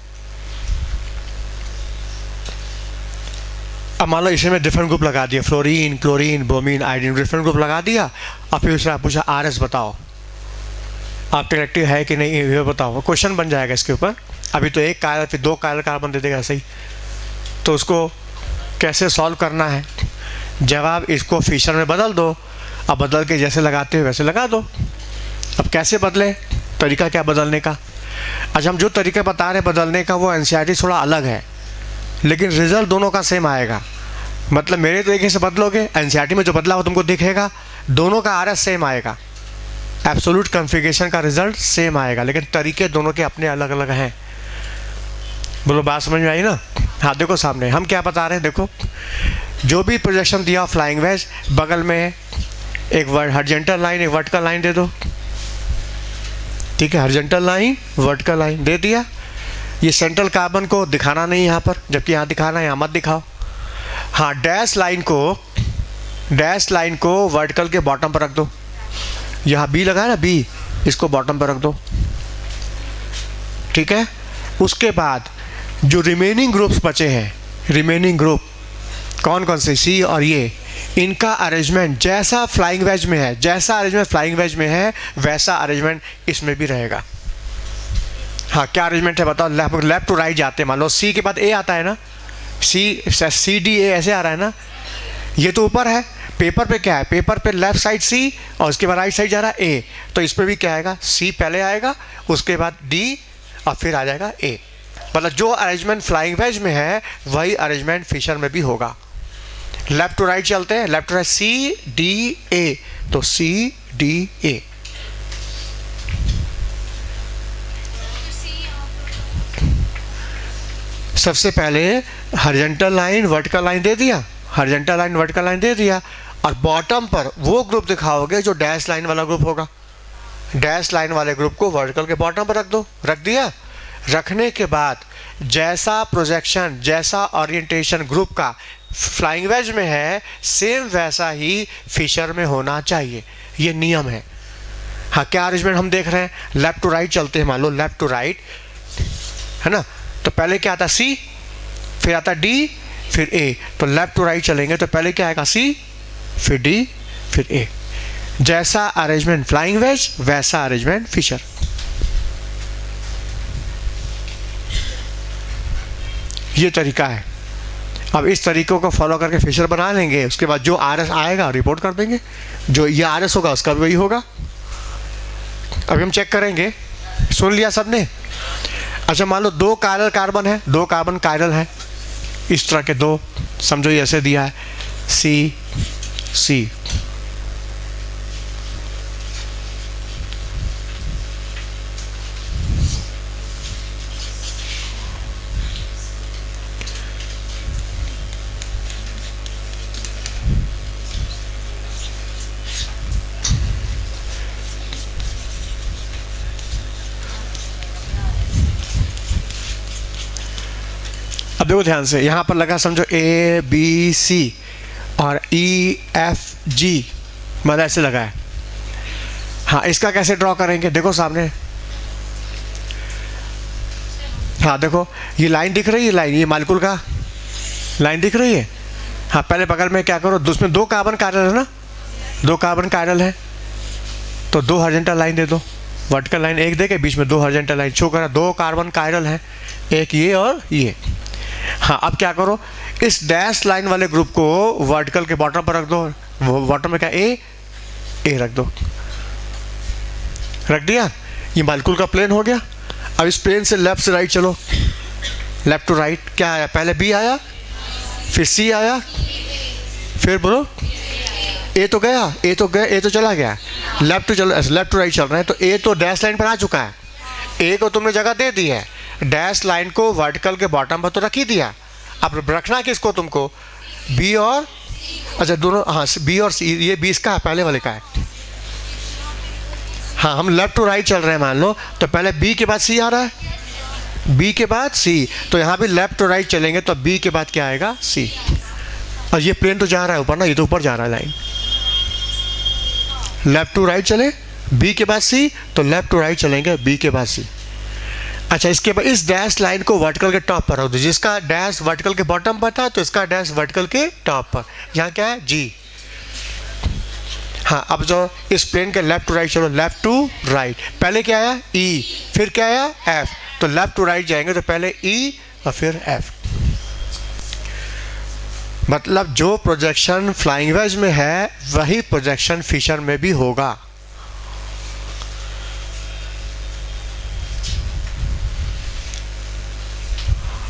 अब मान लो इसे में डिफरेंट ग्रुप लगा दिया, fluorine, chlorine, bromine, iodine, different group लगा दिया। अब फिर उससे पूछा RS बताओ आपके रिएक्टिव है कि नहीं, ये बताओ। क्वेश्चन बन जाएगा इसके ऊपर। अभी तो एक कायल, फिर 2 कायल कार्बन दे देगा ऐसे ही। तो उसको कैसे सॉल्व करना है? जवाब इसको फिशर में बदल दो। अब बदल के जैसे लगाते हो वैसे लगा दो। अब कैसे बदले, तरीका क्या बदलने का? आज हम जो तरीका बता रहे हैं बदलने का वो NCERT थोड़ा अलग है, लेकिन रिजल्ट दोनों का सेम आएगा। मतलब मेरे तरीके से बदलोगे, NCERT में जो बदला वो तुमको दिखेगा, दोनों का RS सेम आएगा, एब्सोल्यूट कॉन्फ़िगरेशन का रिजल्ट सेम आएगा, लेकिन तरीके दोनों के अपने अलग अलग हैं। बोलो बात समझ में आई ना? हाँ, देखो सामने हम क्या बता रहे हैं। देखो जो भी प्रोजेक्शन दिया फ्लाइंग वेज, बगल में एक हॉरिजॉन्टल लाइन, एक वर्टिकल लाइन दे दो। ठीक है, हॉरिजॉन्टल लाइन, वर्टिकल लाइन दे दिया। ये सेंट्रल कार्बन को दिखाना नहीं यहाँ पर, जबकि यहाँ दिखाना है, यहाँ मत दिखाओ। हाँ, डैश लाइन को वर्टिकल के बॉटम पर रख दो। यहाँ B लगा है ना, B, इसको बॉटम पर रख दो। ठीक है, उसके बाद जो रिमेनिंग ग्रुप्स बचे हैं, रिमेनिंग ग्रुप कौन कौन से, C और ये, इनका अरेंजमेंट जैसा फ्लाइंग वेज में है, जैसा अरेंजमेंट फ्लाइंग वेज में है वैसा अरेंजमेंट इसमें भी रहेगा। हाँ, क्या अरेंजमेंट है बताओ? लेफ्ट टू राइट जाते हैं। मान लो C के बाद A आता है ना, C D A ऐसे आ रहा है ना। ये तो ऊपर है, पेपर पे क्या है? पेपर पे लेफ्ट साइड C और उसके बाद राइट साइड जा रहा है A। तो इस पर भी क्या आएगा? C पहले आएगा, उसके बाद D और फिर आ जाएगा A। मतलब जो अरेंजमेंट फ्लाइंग वेज में है वही अरेंजमेंट फिशर में भी होगा। लेफ्ट टू राइट चलते हैं, left to right C D A, तो C D A। सबसे पहले हॉरिजॉन्टल लाइन, वर्टिकल लाइन दे दिया, हॉरिजॉन्टल लाइन, वर्टिकल लाइन दे दिया, और बॉटम पर वो ग्रुप दिखाओगे जो डैश लाइन वाला ग्रुप होगा। डैश लाइन वाले ग्रुप को वर्टिकल के बॉटम पर रख दो। रख दिया। रखने के बाद जैसा प्रोजेक्शन, जैसा ओरिएंटेशन ग्रुप का फ्लाइंग वेज में है, सेम वैसा ही फिशर में होना चाहिए। ये नियम है। हाँ, क्या अरेंजमेंट हम देख रहे हैं? लेफ्ट टू राइट चलते हैं। मान लो लेफ्ट टू राइट है ना, तो पहले क्या आता? C, फिर आता D, फिर A। तो लेफ्ट टू राइट चलेंगे तो पहले क्या आएगा? C, फिर D, फिर A। जैसा अरेंजमेंट फ्लाइंग वेज वैसा अरेंजमेंट फिशर। ये तरीका है। अब इस तरीक़ों को फॉलो करके फिशर बना लेंगे, उसके बाद जो आर एस आएगा रिपोर्ट कर देंगे, जो ये आर एस होगा उसका भी वही होगा। अभी हम चेक करेंगे, सुन लिया सबने? अच्छा, मान लो 2 कायरल कार्बन है, 2 कार्बन कायरल है, इस तरह के 2, समझो ये ऐसे दिया है सी सी। अब देखो ध्यान से, यहाँ पर लगा समझो ए बी सी और ई एफ जी, मतलब ऐसे लगा है। हाँ, इसका कैसे ड्रॉ करेंगे? देखो सामने, हाँ देखो ये लाइन दिख रही है, लाइन, ये मालिक्यूल का लाइन दिख रही है। हाँ, पहले बगल में क्या करो, उसमें 2 कार्बन कायरल है ना, 2 कार्बन कायरल है, तो 2 हॉरिजॉन्टल लाइन दे दो, वर्टिकल लाइन एक दे के बीच में 2 हॉरिजॉन्टल लाइन शो करा। 2 कार्बन कायरल है, एक ये और ये। हाँ, अब क्या करो, इस डैश लाइन वाले ग्रुप को वर्टिकल के बॉटम पर रख दो। बॉटम में क्या, ए रख दो, रख दिया। ये मालिक्यूल का प्लेन हो गया। अब इस प्लेन से लेफ्ट से राइट चलो, लेफ्ट टू राइट। क्या आया? पहले बी आया, फिर सी आया, फिर बोलो ए तो गया, ए तो गया, ए तो चला गया। लेफ्ट टू चलो, लेफ्ट टू राइट चल रहे हैं, तो ए तो डैश लाइन पर आ चुका है, ए को तुमने जगह दे दी है, डैश लाइन को वर्टिकल के बॉटम पर तो रख ही दिया। अब रखना किसको तुमको? बी और, अच्छा दोनों, हाँ बी और सी। ये बी इसका है, पहले वाले का है। हाँ, हम लेफ्ट टू राइट चल रहे हैं मान लो, तो पहले बी के बाद सी आ रहा है, बी के बाद सी, तो यहाँ भी लेफ्ट टू राइट चलेंगे तो बी के बाद क्या आएगा? सी। और ये प्लेन तो जा रहा है ऊपर ना, ये तो ऊपर जा रहा है लाइन। लेफ्ट टू राइट चले, बी के बाद सी, तो लेफ्ट टू राइट चलेंगे, बी के बाद सी। अच्छा, इसके बाद इस डैश लाइन को वर्टिकल के टॉप पर रख दो। जिसका डैश वर्टिकल के बॉटम पर था, तो इसका डैश वर्टिकल के टॉप पर। यहाँ क्या है? जी। हाँ, अब जो इस प्लेन के लेफ्ट टू राइट चलो, लेफ्ट टू राइट। पहले क्या आया? ई, फिर क्या आया? एफ। तो लेफ्ट टू राइट जाएंगे तो पहले ई और फिर एफ। मतलब जो प्रोजेक्शन फ्लाइंग वेज में है वही प्रोजेक्शन फिशर में भी होगा।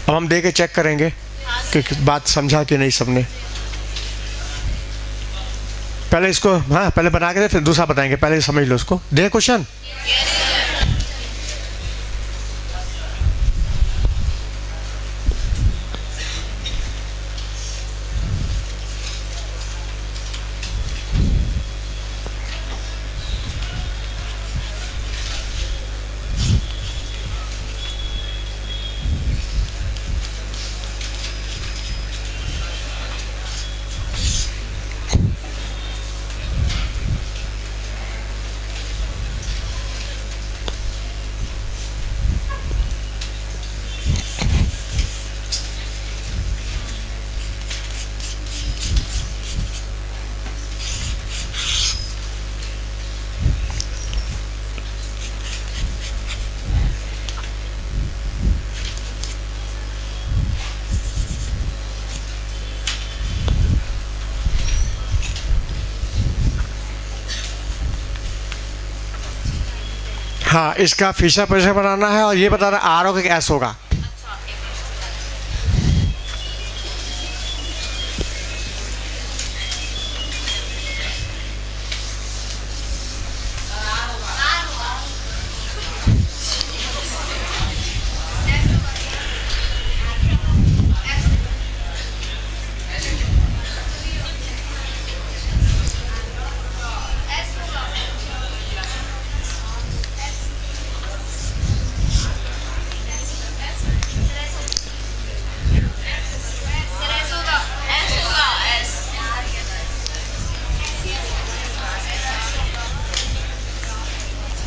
अब हम दे के चेक करेंगे कि बात समझा कि नहीं सबने। पहले इसको, हाँ पहले बना के दे, फिर दूसरा बताएंगे, पहले समझ लो उसको। दे क्वेश्चन। हाँ, इसका फिशर प्रेशर बनाना है और ये बताना आर होगा कि एस होगा।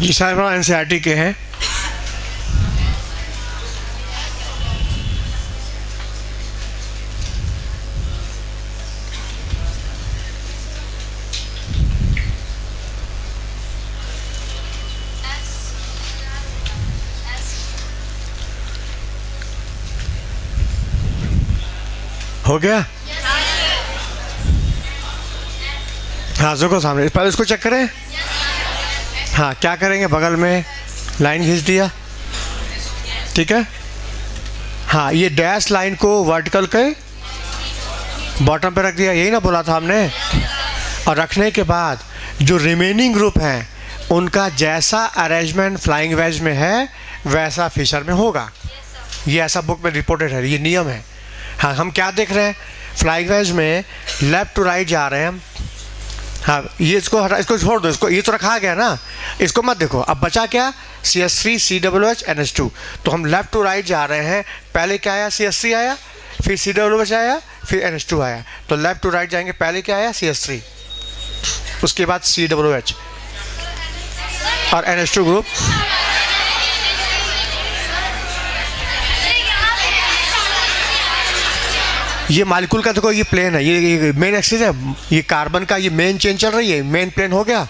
ये सारे एनसीईआरटी के हैं। हो गया? हाँ देखो सामने, पहले इसको चेक करें। हाँ क्या करेंगे, बगल में लाइन खींच दिया, ठीक है। हाँ ये डैश लाइन को वर्टिकल के बॉटम पे रख दिया, यही ना बोला था हमने। और रखने के बाद जो रिमेनिंग ग्रुप हैं उनका जैसा अरेंजमेंट फ्लाइंग वेज में है वैसा फिशर में होगा। ये ऐसा बुक में रिपोर्टेड है, ये नियम है। हाँ हम क्या देख रहे हैं, फ्लाइंग वेज में लेफ्ट टू राइट जा रहे हैं हम। हाँ ये इसको हटा, इसको छोड़ दो, इसको ये तो रखा गया ना, इसको मत देखो। अब बचा क्या, CH3 COOH NH2। तो हम लेफ्ट टू राइट जा रहे हैं, पहले क्या आया, CH3 आया, फिर COOH आया, फिर NH2 आया। तो लेफ्ट टू राइट जाएंगे, पहले क्या आया, CH3, उसके बाद COOH और NH2 ग्रुप। ये मालिक्यूल का देखो, ये प्लेन है, ये मेन एक्सिस है, ये कार्बन का ये मेन चेन चल रही है, मेन प्लेन हो गया।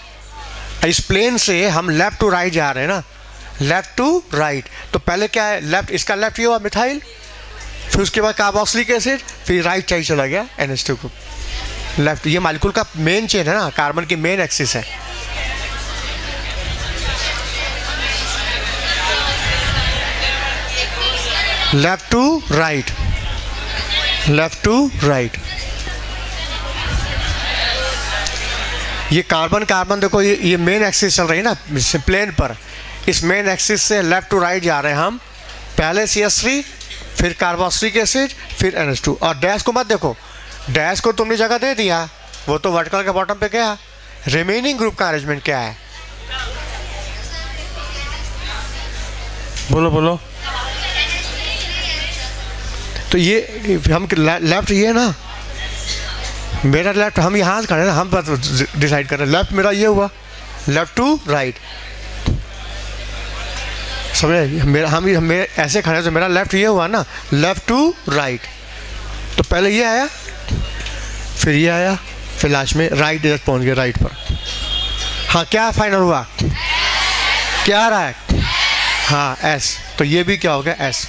इस प्लेन से हम लेफ्ट टू राइट जा रहे हैं ना, लेफ्ट टू राइट। तो पहले क्या है, लेफ्ट, इसका लेफ्ट ये हुआ मिथाइल, फिर उसके बाद कार्बोक्सिलिक एसिड, फिर राइट साइड चला गया NH2 ग्रुप। लेफ्ट, ये मालिक्यूल का मेन चेन है ना, कार्बन की मेन एक्सिस है। Left to right, left to right. ये कार्बन कार्बन देखो, ये मेन एक्सिस चल रही है ना प्लेन पर। इस मेन एक्सिस से लेफ्ट टू राइट जा रहे हैं हम, पहले CH3, फिर कार्बोक्सिलिक एसिड, फिर NH2। और डैश को मत देखो, डैश को तुमने जगह दे दिया, वो तो वर्टिकल के बॉटम पे गया। रिमेनिंग ग्रुप का अरेंजमेंट क्या है, बोलो बोलो। तो ये हम लेफ्ट, ये ना मेरा लेफ्ट, हम यहाँ से खड़े ना, हम डिसाइड कर रहे हैं। लेफ्ट मेरा ये हुआ, लेफ्ट टू राइट, समझे। मेरे ऐसे खड़े तो मेरा लेफ्ट ये हुआ ना, लेफ्ट टू राइट। तो पहले ये आया, फिर ये आया, फिर लास्ट में राइट इधर पहुँच गया, राइट पर। हाँ क्या फाइनल हुआ, क्या आ रहा है, हाँ S। तो ये भी क्या हो गया, S।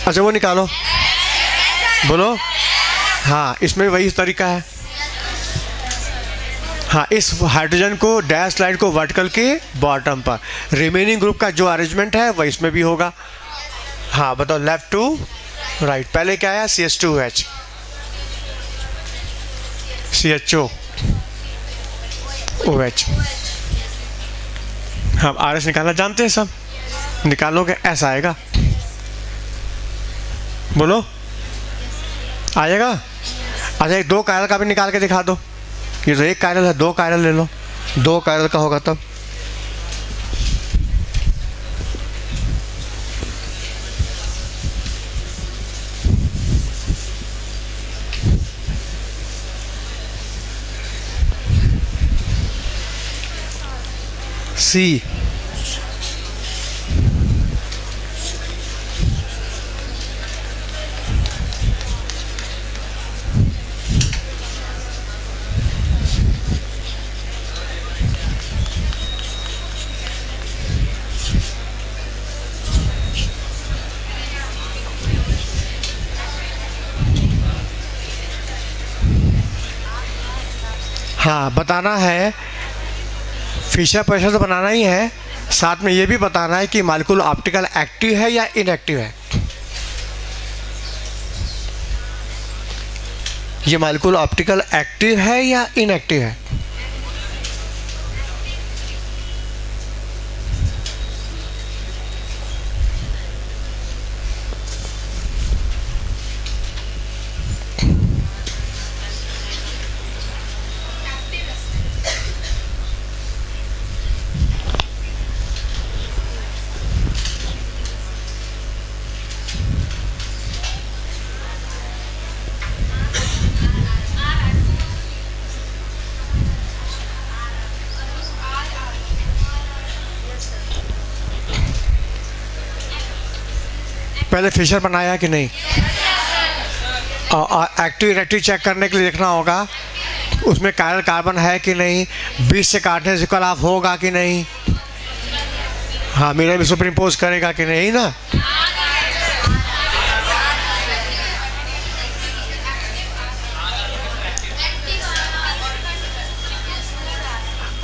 अच्छा वो निकालो, बोलो। हाँ इसमें वही तरीका है। हाँ इस हाइड्रोजन को डैश लाइन को वर्टिकल के बॉटम पर, रिमेनिंग ग्रुप का जो अरेंजमेंट है वह इसमें भी होगा। हाँ बताओ, लेफ्ट टू राइट। पहले क्या आया, CH2OH, CHOOH। हम RS निकालना जानते हैं सब, निकालोगे S आएगा, बोलो आएगा। अच्छा एक दो कायरल का भी निकाल के दिखा दो। ये तो एक कायरल है, दो कायरल ले लो, दो कायरल का होगा तब। C, हाँ बताना है, फिशर प्रेशर तो बनाना ही है, साथ में ये भी बताना है कि मॉलिक्यूल ऑप्टिकल एक्टिव है या इनएक्टिव है। ये मॉलिक्यूल ऑप्टिकल एक्टिव है या इनएक्टिव है। पहले फिशर बनाया कि नहीं, और एक्टिव इनएक्टिव चेक करने के लिए देखना होगा उसमें कायरल कार्बन है कि नहीं, बीच से काटने से कलाफ होगा कि नहीं, हाँ मेरा भी सुपर इम्पोज करेगा कि नहीं ना।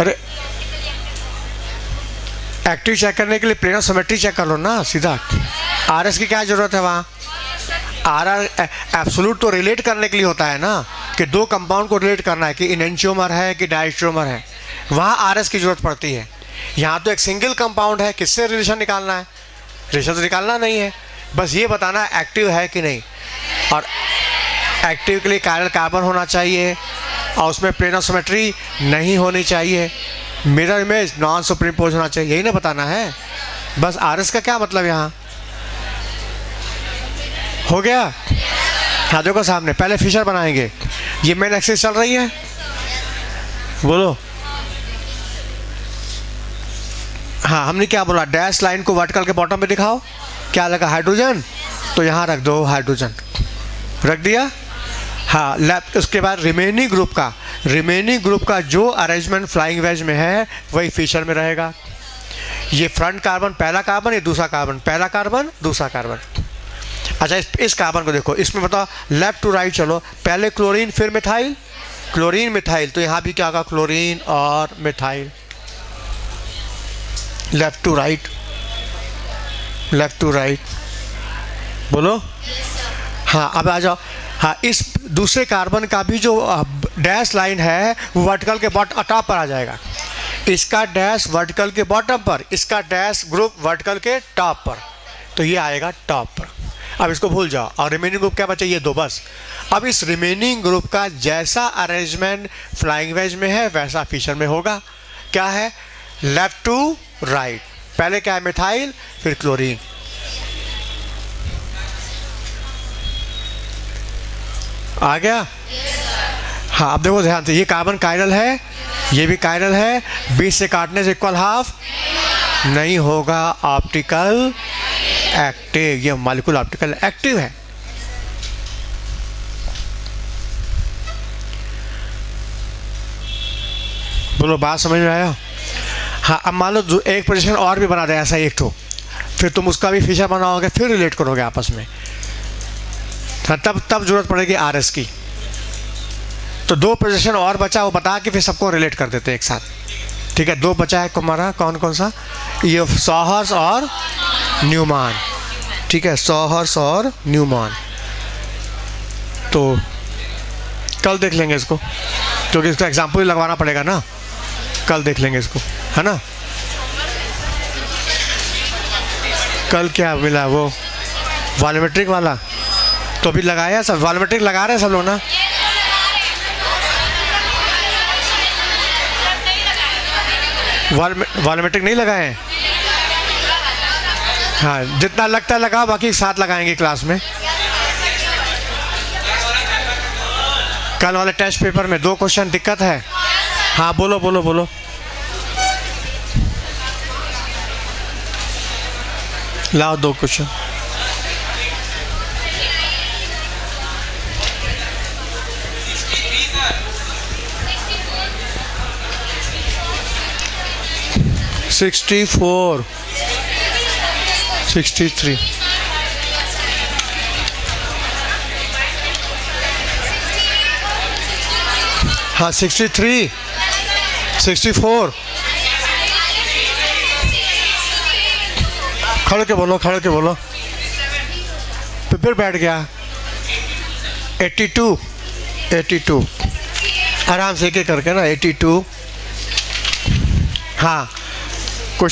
अरे एक्टिव चेक करने के लिए प्लेन ऑफ सिमेट्री चेक कर लो ना सीधा। आर एस की क्या ज़रूरत है वहाँ? आर आर एब्सोल्यूट तो रिलेट करने के लिए होता है ना, कि दो कंपाउंड को रिलेट करना है कि इनएंटियोमर है कि डायस्ट्रोमर है, वहाँ आर एस की ज़रूरत पड़ती है। यहाँ तो एक सिंगल कंपाउंड है, किससे रिलेशन निकालना है? रिलेशन तो निकालना नहीं है, बस ये बताना एक्टिव है कि नहीं। और एक्टिव के लिए कायरल कार्बन होना चाहिए और उसमें प्लेन ऑफ सिमेट्री नहीं होनी चाहिए, मिरर इमेज नॉन सुपरइम्पोज होना चाहिए, यही ना बताना है। बस आर एस का क्या मतलब यहाँ हो गया। हाँ देखो सामने, पहले फिशर बनाएंगे। ये मेन एक्सिस चल रही है, बोलो। हाँ हमने क्या बोला, डैश लाइन को वर्टिकल के बॉटम पे दिखाओ, क्या लगा? हाइड्रोजन, तो यहाँ रख दो हाइड्रोजन, रख दिया। हाँ लेफ्ट, उसके बाद रिमेनिंग ग्रुप का जो अरेंजमेंट फ्लाइंग वेज में है वही फीचर में रहेगा। ये फ्रंट कार्बन पहला कार्बन, ये दूसरा कार्बन, पहला कार्बन दूसरा कार्बन। अच्छा इस कार्बन को देखो, इसमें बताओ लेफ्ट टू राइट चलो, पहले क्लोरीन फिर मिथाइल, क्लोरीन मिथाइल, तो यहाँ भी क्या होगा? क्लोरीन और methyl, left to right, left to right, बोलो। हाँ अब आ जाओ। हाँ इस दूसरे कार्बन का भी जो डैश लाइन है वो वर्टिकल के टॉप पर आ जाएगा, इसका डैश वर्टिकल के बॉटम पर, इसका डैश ग्रुप वर्टिकल के टॉप पर, तो ये आएगा टॉप पर। अब इसको भूल जाओ और रिमेनिंग ग्रुप क्या बचे? ये दो बस। अब इस रिमेनिंग ग्रुप का जैसा अरेंजमेंट फ्लाइंग वेज में है वैसा फीचर में होगा। क्या है? लेफ्ट टू राइट, पहले क्या है? मिथाइल फिर क्लोरीन। आ गया? हाँ अब देखो ध्यान से, ये कार्बन कायरल है, ये भी कायरल है, बीच से काटने से इक्वल हाफ नहीं होगा, ऑप्टिकल एक्टिव, ये मॉलिक्यूल ऑप्टिकल एक्टिव है। बोलो बात समझ में आया? हाँ अब मान लो एक पोजीशन और भी बना दे ऐसा एक तो, फिर तुम उसका भी फीचर बनाओगे, फिर रिलेट करोगे आपस में, तब जरूरत पड़ेगी आर एस की। तो दो पोजीशन और बचा, वो बता के फिर सबको रिलेट कर देते हैं एक साथ। ठीक है, दो बचा है तुम्हारा, कौन कौन सा? ये सॉहर्स और न्यूमान। ठीक है, सॉहर्स और न्यूमान, तो कल देख लेंगे इसको, क्योंकि इसका एग्जाम्पल ही लगवाना पड़ेगा ना, कल देख लेंगे इसको, है ना। कल क्या मिला? वो वॉल्यूमेट्रिक वाला तो अभी लगाया सब, वॉल्यूमेट्रिक लगा रहे हैं सब लोग ना। वॉल्यूमेट्रिक नहीं लगाए हैं? हाँ जितना लगता है लगाओ, बाकी साथ लगाएंगे क्लास में। कल वाले टेस्ट पेपर में 2 क्वेश्चन दिक्कत है। हाँ बोलो बोलो बोलो। लाओ 2 क्वेश्चन। $64, $63, हाँ 63, 64, खड़े के बोलो, खड़े के बोलो, फिर बैठ गया। 82, 82, आराम से एक एक करके ना, 82, हाँ